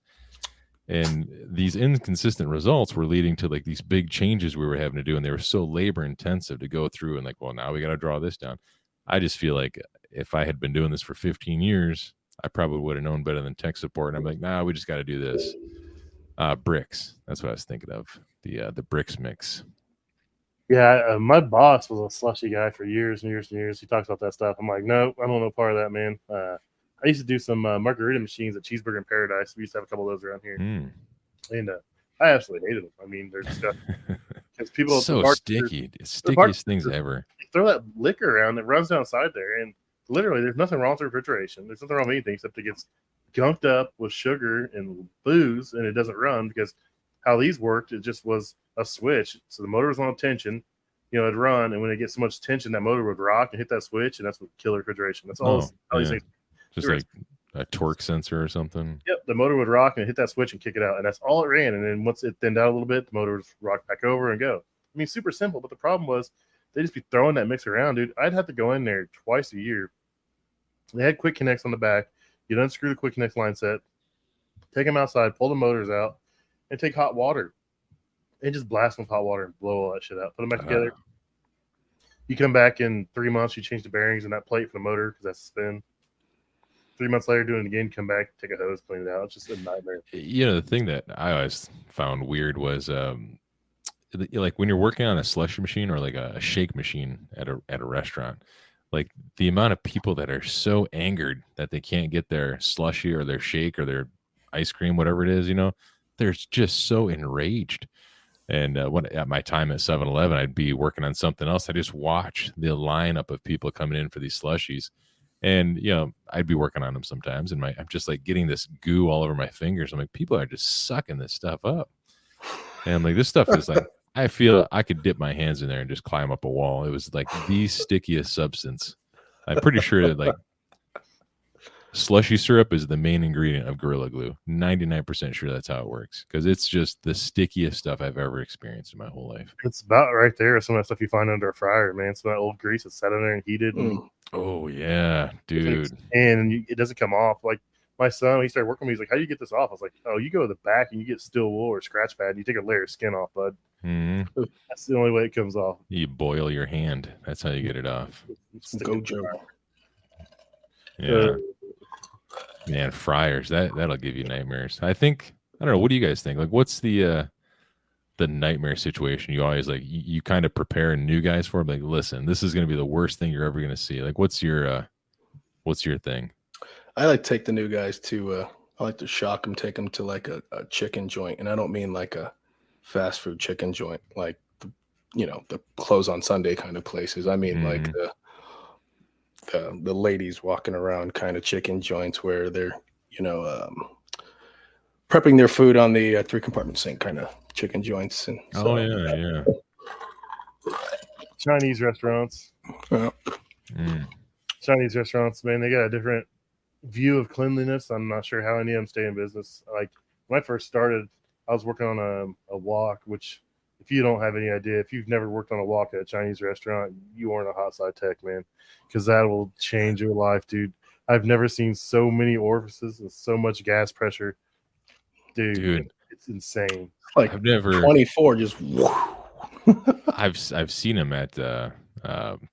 And these inconsistent results were leading to like these big changes we were having to do. And they were so labor intensive to go through and like, well, now we got to draw this down. I just feel like if I had been doing this for 15 years, I probably would have known better than tech support. And I'm like, nah, we just got to do this. Bricks. That's what I was thinking of. The bricks mix.
Yeah, my boss was a slushy guy for years and years and years. He talks about that stuff. I'm like, no, I don't know part of that, man. I used to do some margarita machines at Cheeseburger in Paradise. We used to have a couple of those around here, and I absolutely hated them. I mean, they're disgusting because people
so sticky, stickiest things ever.
They throw that liquor around that runs down inside there, and literally, there's nothing wrong with refrigeration. There's nothing wrong with anything except it gets gunked up with sugar and booze, and it doesn't run because how these worked, it just was a switch. So the motor was on tension, it'd run, and when it gets so much tension, that motor would rock and hit that switch, and that's what killed refrigeration. That's all. These things.
Just like a torque sensor or something.
Yep, the motor would rock and hit that switch and kick it out, and that's all it ran. And then once it thinned out a little bit, the motor would rock back over and go. I mean, super simple, but the problem was they just be throwing that mix around, dude. I'd have to go in there twice a year. They had quick connects on the back. You'd unscrew the quick connects line set, take them outside, pull the motors out, and take hot water and just blast them with hot water and blow all that shit out. Put them back together. You come back in 3 months, you change the bearings in that plate for the motor because that's the spin. 3 months later, do it again, come back, take a hose, clean it out. It's just a nightmare.
The thing that I always found weird was like when you're working on a slushy machine or like a shake machine at a restaurant, like the amount of people that are so angered that they can't get their slushy or their shake or their ice cream, whatever it is, they're just so enraged. And at my time at 7-Eleven, I'd be working on something else. I just watch the lineup of people coming in for these slushies. And, I'd be working on them sometimes. And I'm just like getting this goo all over my fingers. I'm like, people are just sucking this stuff up. And I'm like, this stuff is like, I feel I could dip my hands in there and just climb up a wall. It was like the stickiest substance. I'm pretty sure that like slushy syrup is the main ingredient of Gorilla Glue. 99% sure that's how it works because it's just the stickiest stuff I've ever experienced in my whole life.
It's about right there. Some of that stuff you find under a fryer, man. Some of that old grease that's sat in there and heated. And
oh yeah, dude.
And it doesn't come off. Like my son, he started working with me. He's like, "How do you get this off?" I was like, "Oh, you go to the back and you get steel wool or scratch pad. And you take a layer of skin off, bud.
Mm-hmm.
That's the only way it comes off.
You boil your hand. That's how you get it off.
Go Joe.
Yeah. Man, fryers, that'll give you nightmares. I don't know, what do you guys think? Like what's the nightmare situation you always like you kind of prepare new guys for? Like, listen, this is gonna be the worst thing you're ever gonna see. Like what's your thing?
I like to take the new guys to I like to shock them, take them to like a chicken joint. And I don't mean like a fast food chicken joint, like the close on Sunday kind of places. I mean like the ladies walking around kind of chicken joints where they're prepping their food on the 3-compartment sink kind of chicken joints. And so,
yeah.
Chinese restaurants. Chinese restaurants, man, they got a different view of cleanliness. I'm not sure how any of them stay in business. Like when I first started, I was working on a wok, which if you don't have any idea, if you've never worked on a wok at a Chinese restaurant, you aren't a hot side tech, man, because that will change your life, dude. I've never seen so many orifices and so much gas pressure. Dude. It's insane.
Like
I've never
24 just
I've seen them at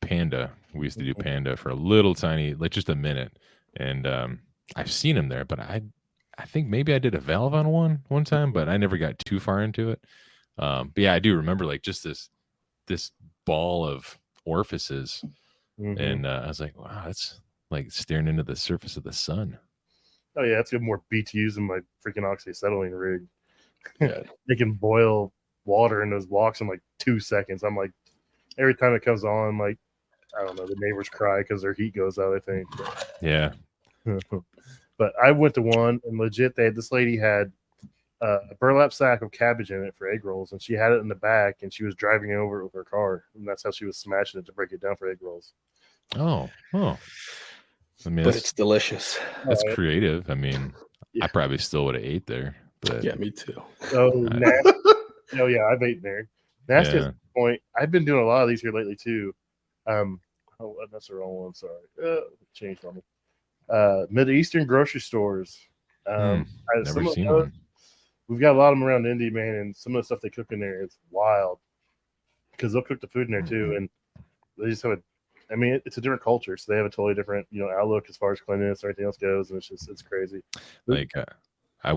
Panda. We used to do Panda for a little tiny, like just a minute. And I've seen them there, but I think maybe I did a valve on one time, but I never got too far into it. But yeah, I do remember like just this ball of orifices. And I was like, wow, that's like staring into the surface of the sun.
Oh yeah, it's got more BTUs than my freaking oxyacetylene rig.
Yeah.
They can boil water in those woks in like 2 seconds. I'm like, every time it comes on, like, I don't know, the neighbors cry because their heat goes out, I think.
Yeah.
But I went to one and legit, this lady had a burlap sack of cabbage in it for egg rolls, and she had it in the back, and she was driving over it with her car, and that's how she was smashing it to break it down for egg rolls.
Oh. I mean,
but it's delicious.
that's creative. I mean,
Yeah.
I probably still would have ate there, but
Yeah, me too.
Oh, nasty. Oh yeah, I've eaten there. Nasty
yeah.
at the point. I've been doing a lot of these here lately too. Oh, that's the wrong one. Sorry, changed on me. Mid-Eastern grocery stores.
Never
Some of
seen
those,
one.
we've got a lot of them around Indy, man, and some of the stuff they cook in there is wild because they'll cook the food in there too, and they just have a. I mean, it's a different culture, so they have a totally different, outlook as far as cleanliness or anything else goes, and it's crazy.
Like I've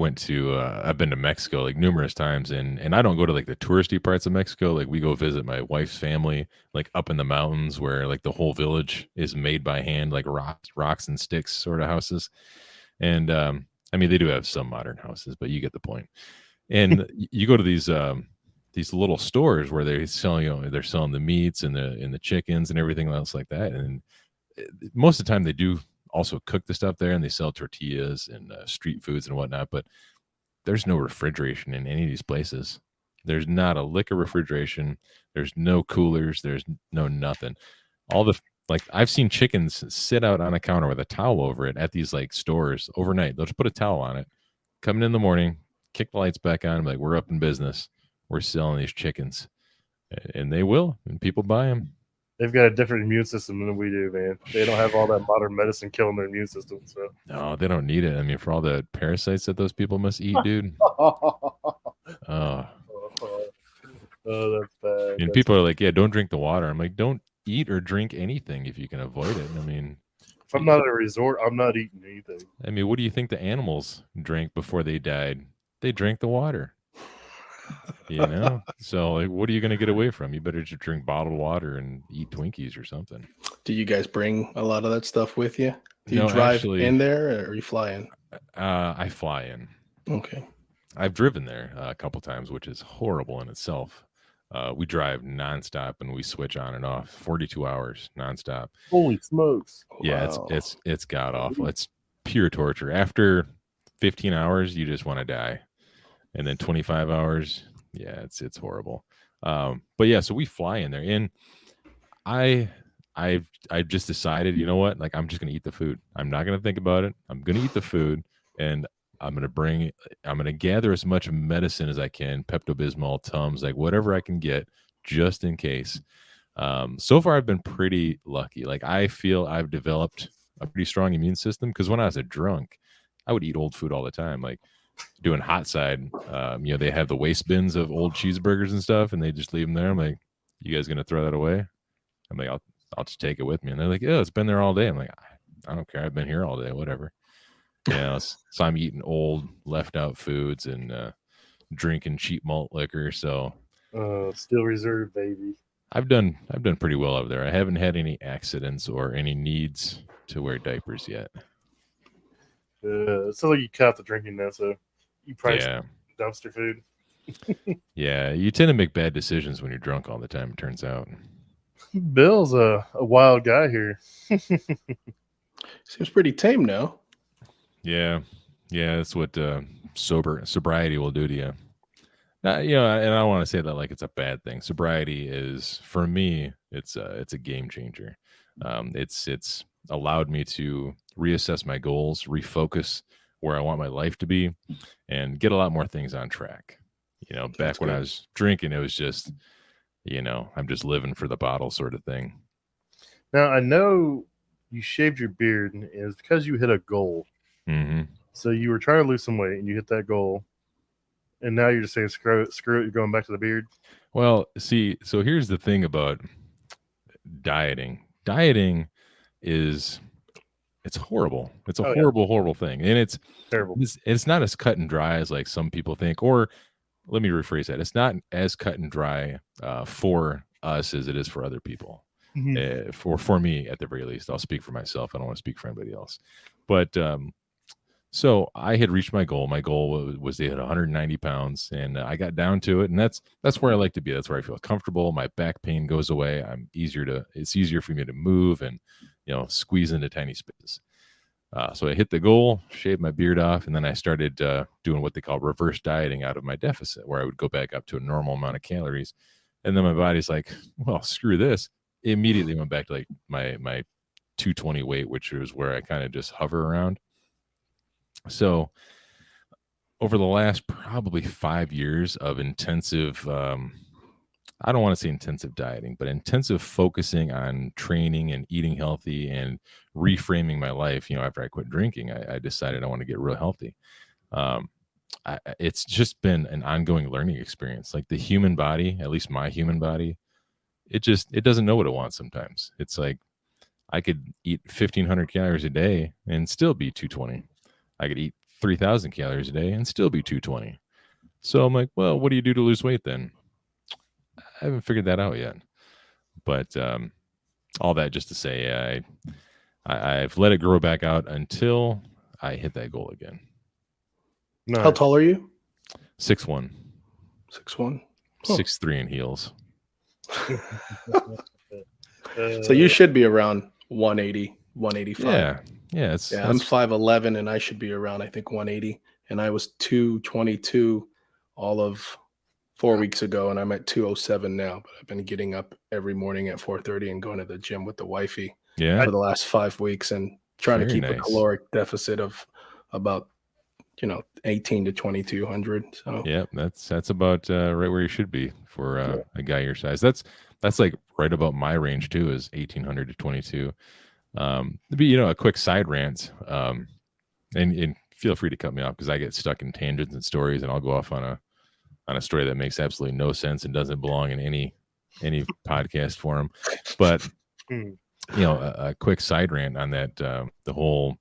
been to Mexico like numerous times, and I don't go to like the touristy parts of Mexico. Like we go visit my wife's family, like up in the mountains where like the whole village is made by hand, like rocks and sticks sort of houses. And I mean, they do have some modern houses, but you get the point. And you go to these little stores where they're selling the meats and the chickens and everything else like that. And most of the time they do also cook the stuff there, and they sell tortillas and street foods and whatnot. But there's no refrigeration in any of these places. There's not a lick of refrigeration. There's no coolers. There's no nothing. Like I've seen chickens sit out on a counter with a towel over it at these like stores overnight. They'll just put a towel on it, come in the morning, kick the lights back on, like we're up in business. We're selling these chickens, and they will, and people buy them.
They've got a different immune system than we do, man. They don't have all that modern medicine killing their immune system. So
No, they don't need it. I mean, for all the parasites that those people must eat, dude. Oh,
that's bad.
and people are like, yeah, don't drink the water. I'm like, don't eat or drink anything if you can avoid it. I mean,
If I'm not at a resort, I'm not eating anything.
I mean, what do you think the animals drank before they died? They drank the water. So like, what are you going to get away from? You better just drink bottled water and eat Twinkies or something.
Do you guys bring a lot of that stuff with you? Do you
No,
drive
actually,
in there, or you fly in?
I fly in.
Okay.
I've driven there a couple times, which is horrible in itself. We drive nonstop and we switch on and off 42 hours nonstop.
Holy smokes!
Yeah,
Wow.
it's god awful. It's pure torture. After 15 hours, you just want to die, and then 25 hours, yeah, it's horrible. But yeah, so we fly in there, and I've just decided, you know what? Like, I'm just gonna eat the food. I'm not gonna think about it. I'm gonna eat the food, and I'm gonna gather as much medicine as I can, Pepto-Bismol, Tums, like whatever I can get, just in case. So far, I've been pretty lucky. Like, I feel I've developed a pretty strong immune system because when I was a drunk, I would eat old food all the time. Like doing hot side, they have the waste bins of old cheeseburgers and stuff, and they just leave them there. I'm like, you guys gonna throw that away? I'm like, I'll just take it with me. And they're like, yeah, it's been there all day. I'm like, I don't care. I've been here all day, whatever. So I'm eating old left out foods and drinking cheap malt liquor. So
Still reserved, baby.
I've done pretty well over there. I haven't had any accidents or any needs to wear diapers yet.
So like you cut out the drinking now, so you probably
Yeah.
dumpster food.
Yeah, you tend to make bad decisions when you're drunk all the time, it turns out.
Bill's a wild guy here.
Seems pretty tame now.
Yeah, that's what sobriety will do to you. And I don't want to say that like it's a bad thing. Sobriety is, for me, it's a game changer. It's allowed me to reassess my goals, refocus where I want my life to be, and get a lot more things on track. Back when I was drinking, it was just, I'm just living for the bottle sort of thing.
Now I know you shaved your beard, and it's because you hit a goal.
Mm-hmm.
So you were trying to lose some weight, and you hit that goal, and now you're just saying screw it, you're going back to the beard.
Well, see, so here's the thing about dieting. Dieting it's horrible. It's a horrible thing, and it's
terrible.
It's not as cut and dry as like some people think. Or let me rephrase that: it's not as cut and dry for us as it is for other people. Mm-hmm. For me, at the very least, I'll speak for myself. I don't want to speak for anybody else. But so I had reached my goal. My goal was to hit 190 pounds, and I got down to it. And that's where I like to be. That's where I feel comfortable. My back pain goes away. It's easier for me to move and, squeeze into tiny spaces. So I hit the goal, shaved my beard off, and then I started doing what they call reverse dieting out of my deficit, where I would go back up to a normal amount of calories. And then my body's like, well, screw this. Immediately went back to like my 220 weight, which is where I kind of just hover around. So over the last probably 5 years of intensive, I don't want to say intensive dieting, but intensive focusing on training and eating healthy and reframing my life. After I quit drinking, I decided I want to get real healthy. It's just been an ongoing learning experience. Like the human body, at least my human body, it doesn't know what it wants sometimes. It's like I could eat 1,500 calories a day and still be 220. I could eat 3,000 calories a day and still be 220. So I'm like, well, what do you do to lose weight then? I haven't figured that out yet. But all that just to say, I've let it grow back out until I hit that goal again.
Nice.
How tall are you?
6'1".
6'1".
6'3" in heels.
So you should be around 180, 185.
Yeah.
I'm 5'11", and I should be around, I think, 180. And I was 222 all of 4 weeks ago, and I'm at 207 now. But I've been getting up every morning at 4:30 and going to the gym with the wifey for the last 5 weeks and trying to keep a caloric deficit of about 18 to 2,200. So
yeah, that's about right where you should be for a guy your size. That's like right about my range too, is 1,800 to 22. Be a quick side rant, and feel free to cut me off because I get stuck in tangents and stories, and I'll go off on a story that makes absolutely no sense and doesn't belong in any podcast forum. But a quick side rant on that, the whole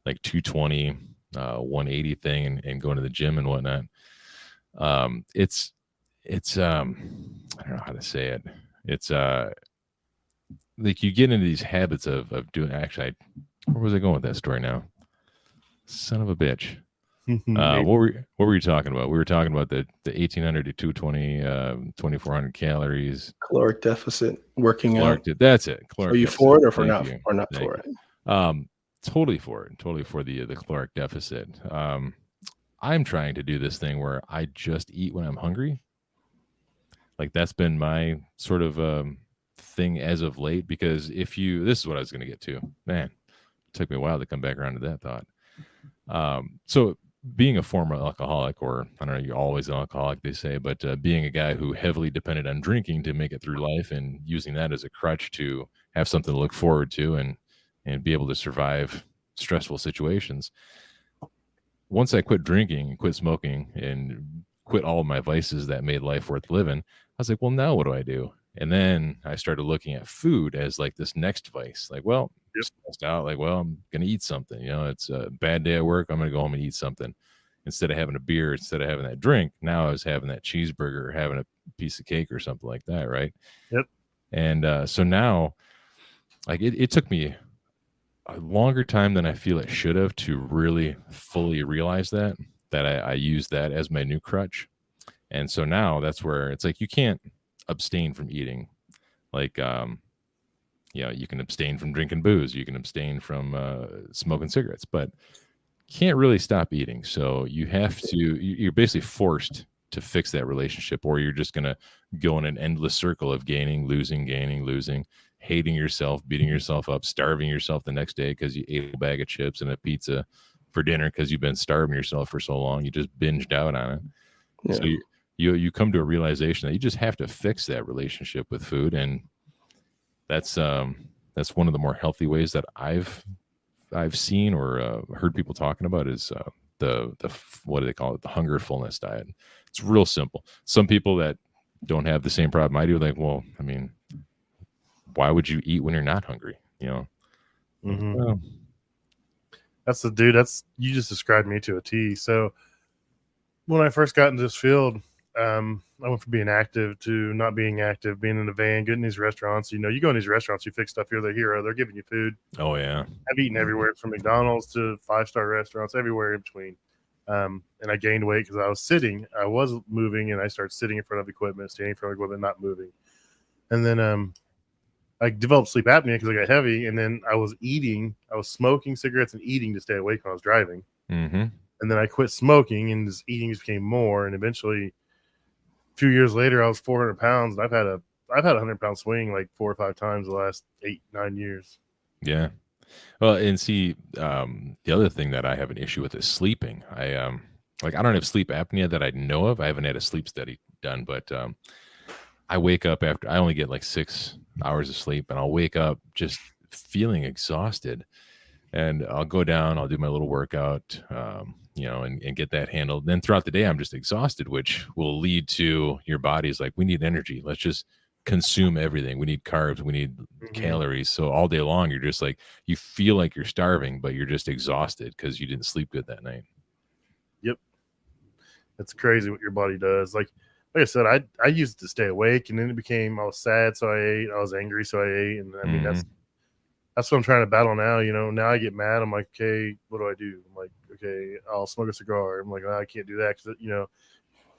like 220 180 thing and going to the gym and whatnot. It's I don't know how to say it. It's like you get into these habits of doing. Actually, where was I going with that story now? Son of a bitch. What were you talking about? We were talking about the 1,800 to 220, 2,400 calories.
Caloric deficit, working out.
That's it.
Are you for it or not for it?
Totally for it. Totally for the caloric deficit. I'm trying to do this thing where I just eat when I'm hungry. Like that's been my sort of thing as of late, because this is what I was going to get to. Man, it took me a while to come back around to that thought. So being a former alcoholic, or I don't know, you're always an alcoholic, they say, but being a guy who heavily depended on drinking to make it through life and using that as a crutch to have something to look forward to and be able to survive stressful situations. Once I quit drinking and quit smoking and quit all of my vices that made life worth living, I was like, well, now what do I do? And then I started looking at food as like this next vice. Like, well, stressed out. Like, well, I'm going to eat something. It's a bad day at work. I'm going to go home and eat something. Instead of having a beer, instead of having that drink, now I was having that cheeseburger or having a piece of cake or something like that, right?
Yep.
And so now, like, it took me a longer time than I feel it should have to really fully realize that I use that as my new crutch. And so now that's where it's like you can't abstain from eating. Like, you can abstain from drinking booze, you can abstain from smoking cigarettes, but can't really stop eating. So you have to, you're basically forced to fix that relationship, or you're just going to go in an endless circle of gaining, losing, hating yourself, beating yourself up, starving yourself the next day because you ate a bag of chips and a pizza for dinner because you've been starving yourself for so long. You just binged out on it. Yeah. So you come to a realization that you just have to fix that relationship with food. And that's one of the more healthy ways that I've seen or heard people talking about is the what do they call it? The hunger fullness diet. It's real simple. Some people that don't have the same problem I do, like, well, I mean, why would you eat when you're not hungry?
Mm-hmm. Well, that's you just described me to a T. So when I first got into this field, I went from being active to not being active, being in the van, getting these restaurants. You go in these restaurants, you fix stuff here, they're hero. They're giving you food.
Oh, yeah.
I've eaten everywhere from McDonald's to 5-star restaurants, everywhere in between. And I gained weight because I was sitting. I was moving, and I started sitting in front of equipment, standing in front of equipment, not moving. And then I developed sleep apnea because I got heavy, and then I was smoking cigarettes and eating to stay awake when I was driving.
Mm-hmm.
And then I quit smoking, and this eating just became more. And eventually, a few years later, I was 400 pounds, and I've had a 100-pound swing like 4 or 5 times the last 8-9 years.
Yeah. Well, and see, the other thing that I have an issue with is sleeping. Like I don't have sleep apnea that I know of. I haven't had a sleep study done, but I wake up after I only get like 6 hours of sleep, and I'll wake up just feeling exhausted. And I'll go down, I'll do my little workout, and get that handled. Then throughout the day, I'm just exhausted, which will lead to your body's like, we need energy. Let's just consume everything. We need carbs, we need
Mm-hmm.
calories. So all day long, you're just like, you feel like you're starving, but you're just exhausted because you didn't sleep good that night.
Yep. It's crazy what your body does. Like I said, I used to stay awake, and then it became I was sad, so I ate. I was angry, so I ate. And I mean
Hmm.
that's what I'm trying to battle now. Now I get mad. I'm like, okay, what do I do? I'm like, okay, I'll smoke a cigar. I'm like, oh, I can't do that because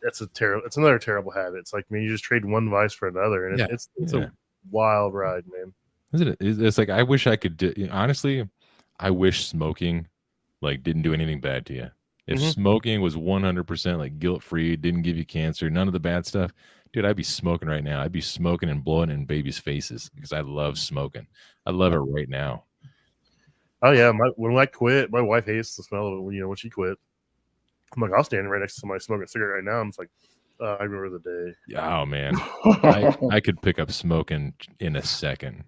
that's it's another terrible habit. It's like, man, you just trade one vice for another, and
Yeah.
it's
Yeah.
a wild ride, man.
Isn't it? It's like, I wish I could honestly, I wish smoking like didn't do anything bad to you. If
Mm-hmm.
smoking was 100% like guilt free, didn't give you cancer, none of the bad stuff, dude, I'd be smoking right now. I'd be smoking and blowing in babies' faces because I love smoking. I love it right now.
Oh yeah, when I quit, my wife hates the smell of it. When she quit, I'm like, I'll stand right next to somebody smoking a cigarette right now. I'm just like, I remember the day.
Oh man, I could pick up smoking in a second.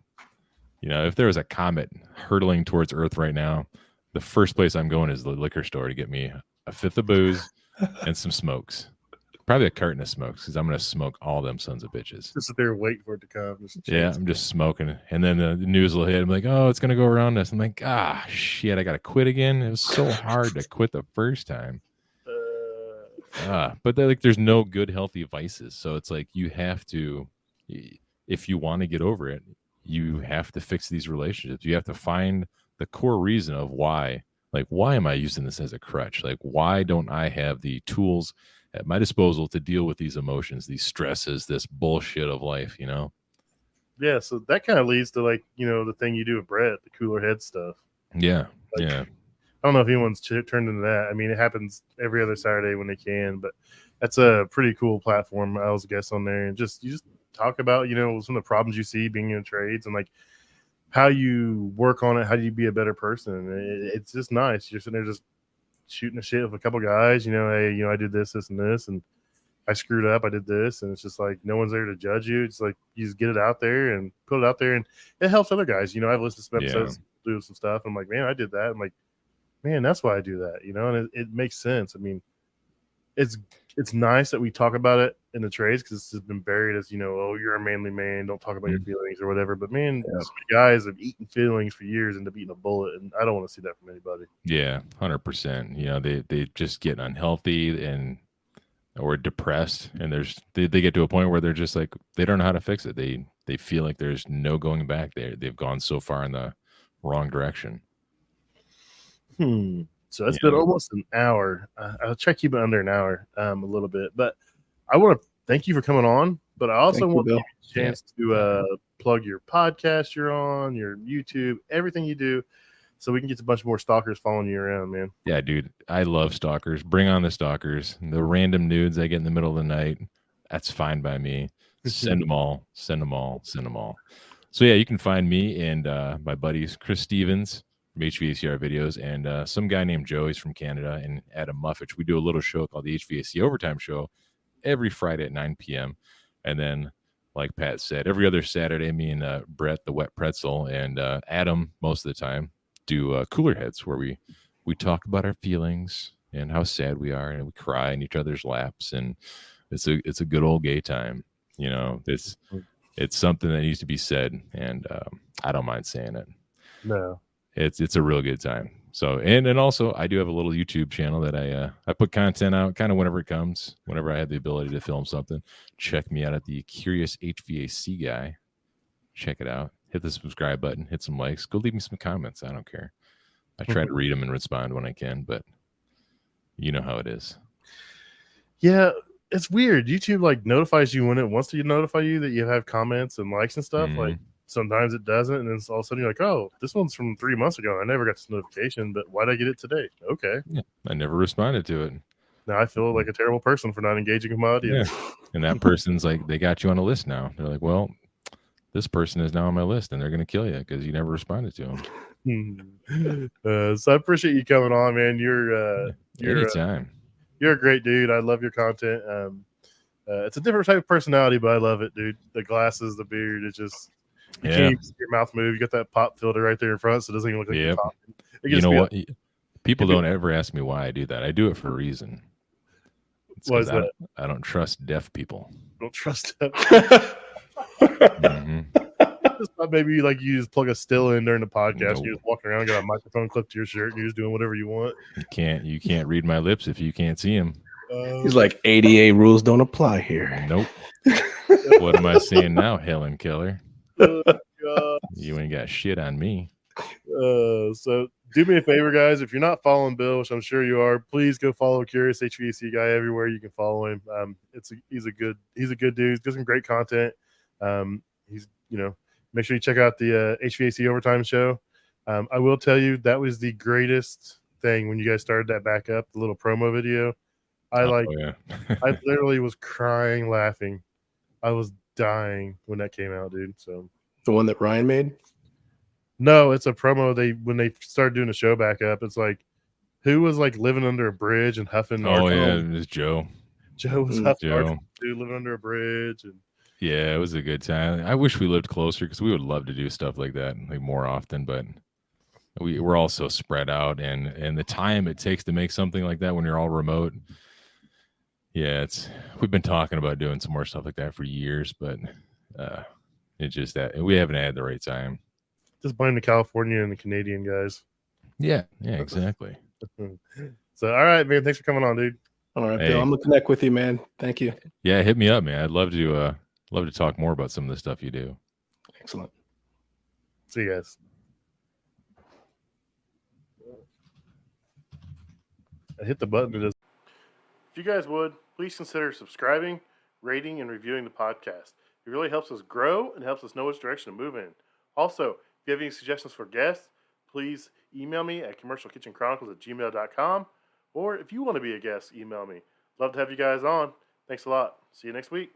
If there was a comet hurtling towards Earth right now, the first place I'm going is the liquor store to get me a fifth of booze and some smokes. Probably a carton of smokes because I'm going to smoke all them sons of bitches.
Just sit there waiting for it to come. Just a
Yeah,
chance.
I'm just smoking. And then the news will hit. I'm like, oh, it's going to go around us. I'm like, shit, I got to quit again. It was so hard to quit the first time. But there's no good, healthy vices. So it's like you have to, if you want to get over it, you have to fix these relationships. You have to find the core reason of why. Like, why am I using this as a crutch? Like, why don't I have the tools at my disposal to deal with these emotions, these stresses, this bullshit of life?
Yeah, so that kind of leads to the thing you do with Brett, the cooler head stuff.
Yeah.
Like,
Yeah.
I don't know if anyone's turned into that. I mean, it happens every other Saturday when they can, but that's a pretty cool platform. I was a guest on there, and you just talk about some of the problems you see being in trades and like how you work on it, how do you be a better person. It's just nice. You're sitting there just shooting the shit with a couple guys. Hey, I did this, this, and this, and I screwed up. I did this, and it's just like no one's there to judge you. It's like you just get it out there and put it out there, and it helps other guys. I've listened to some
Yeah.
episodes, do some stuff. And I'm like, man, I did that. I'm like, man, that's why I do that. And it makes sense. I mean, it's nice that we talk about it in the trades because it's just been buried as oh, you're a manly man, don't talk about your feelings or whatever. But man,
Yeah.
so many guys have eaten feelings for years and end up eating a bullet, and I don't want to see that from anybody.
Yeah. 100%. They just get unhealthy and or depressed, and they get to a point where they're just like, they don't know how to fix it. They feel like there's no going back there. They've gone so far in the wrong direction.
So it's been almost an hour. I'll try to keep it under an hour, a little bit. But I want to thank you for coming on. But I also want to give you a chance to plug your podcast you're on, your YouTube, everything you do, so we can get a bunch more stalkers following you around, man.
Yeah, dude, I love stalkers. Bring on the stalkers. The random nudes I get in the middle of the night, that's fine by me. Send them all. Send them all. Send them all. So yeah, you can find me and my buddies Chris Stevens from HVACR videos and some guy named Joe. He's from Canada, and Adam Muffich. We do a little show called the HVAC Overtime Show every Friday at 9 p.m. And then, like Pat said, every other Saturday, me and Brett, the Wet Pretzel, and Adam, most of the time, do Cooler Heads, where we talk about our feelings and how sad we are, and we cry in each other's laps, and it's a good old gay time. It's something that needs to be said, and I don't mind saying it.
No,
it's a real good time. So and also I do have a little YouTube channel that I put content out kind of whenever it comes, whenever I have the ability to film something. Check me out at the Curious HVAC Guy. Check it out. Hit the subscribe button. Hit some likes. Go leave me some comments. I don't care. I try to read them and respond when I can, but you know how it is.
Yeah, it's weird. YouTube notifies you when it wants to notify you that you have comments and likes and stuff. Like sometimes it doesn't, and then all of a sudden you're like, oh, this one's from 3 months ago. I never got this notification, but why did I get it today? Okay.
Yeah, I never responded to it.
Now I feel like a terrible person for not engaging with my audience.
Yeah. And that person's like, they got you on a list now. They're like, well, this person is now on my list, and they're going to kill you because you never responded to them.
So I appreciate you coming on, man. You're
Anytime.
You're a great dude. I love your content. It's a different type of personality, but I love it, dude. The glasses, the beard, it's just you can't even see your mouth move. You got that pop filter right there in front, so it doesn't even look like you're talking.
You know what? People don't ever ask me why I do that. I do it for a reason.
Why is that?
I don't trust deaf people.
Don't trust deaf people. Just thought maybe you just plug a still in during the podcast. Nope. You just walking around, got a microphone clipped to your shirt, and you're just doing whatever you want.
You can't read my lips if you can't see them.
He's like, ADA rules don't apply here.
Nope. What am I saying now, Helen Keller?
Oh, God.
You ain't got shit on me.
So do me a favor, guys. If you're not following Bill, which I'm sure you are, please go follow Curious HVAC Guy everywhere you can follow him. He's a good dude. He's got some great content. He's make sure you check out the HVAC Overtime Show. I will tell you that was the greatest thing when you guys started that back up, the little promo video. I literally was crying, laughing. I was dying when that came out, dude. So
the one that Ryan made?
No, it's a promo. When they started doing the show back up, it's like, who was like living under a bridge and huffing?
Oh yeah, it was Joe.
Joe was huffing, dude, living under a bridge, and
yeah, it was a good time. I wish we lived closer because we would love to do stuff like that like more often, but we're all so spread out, and the time it takes to make something like that when you're all remote. Yeah, we've been talking about doing some more stuff like that for years, but it's just that we haven't had the right time.
Just blame the California and the Canadian guys.
Yeah, exactly.
So, all right, man. Thanks for coming on, dude.
All right, Bill. I'm gonna connect with you, man. Thank you.
Yeah, hit me up, man. I'd love to talk more about some of the stuff you do.
Excellent.
See you guys. I hit the button. If you guys would, please consider subscribing, rating, and reviewing the podcast. It really helps us grow and helps us know which direction to move in. Also, if you have any suggestions for guests, please email me at commercialkitchenchronicles@gmail.com. Or if you want to be a guest, email me. Love to have you guys on. Thanks a lot. See you next week.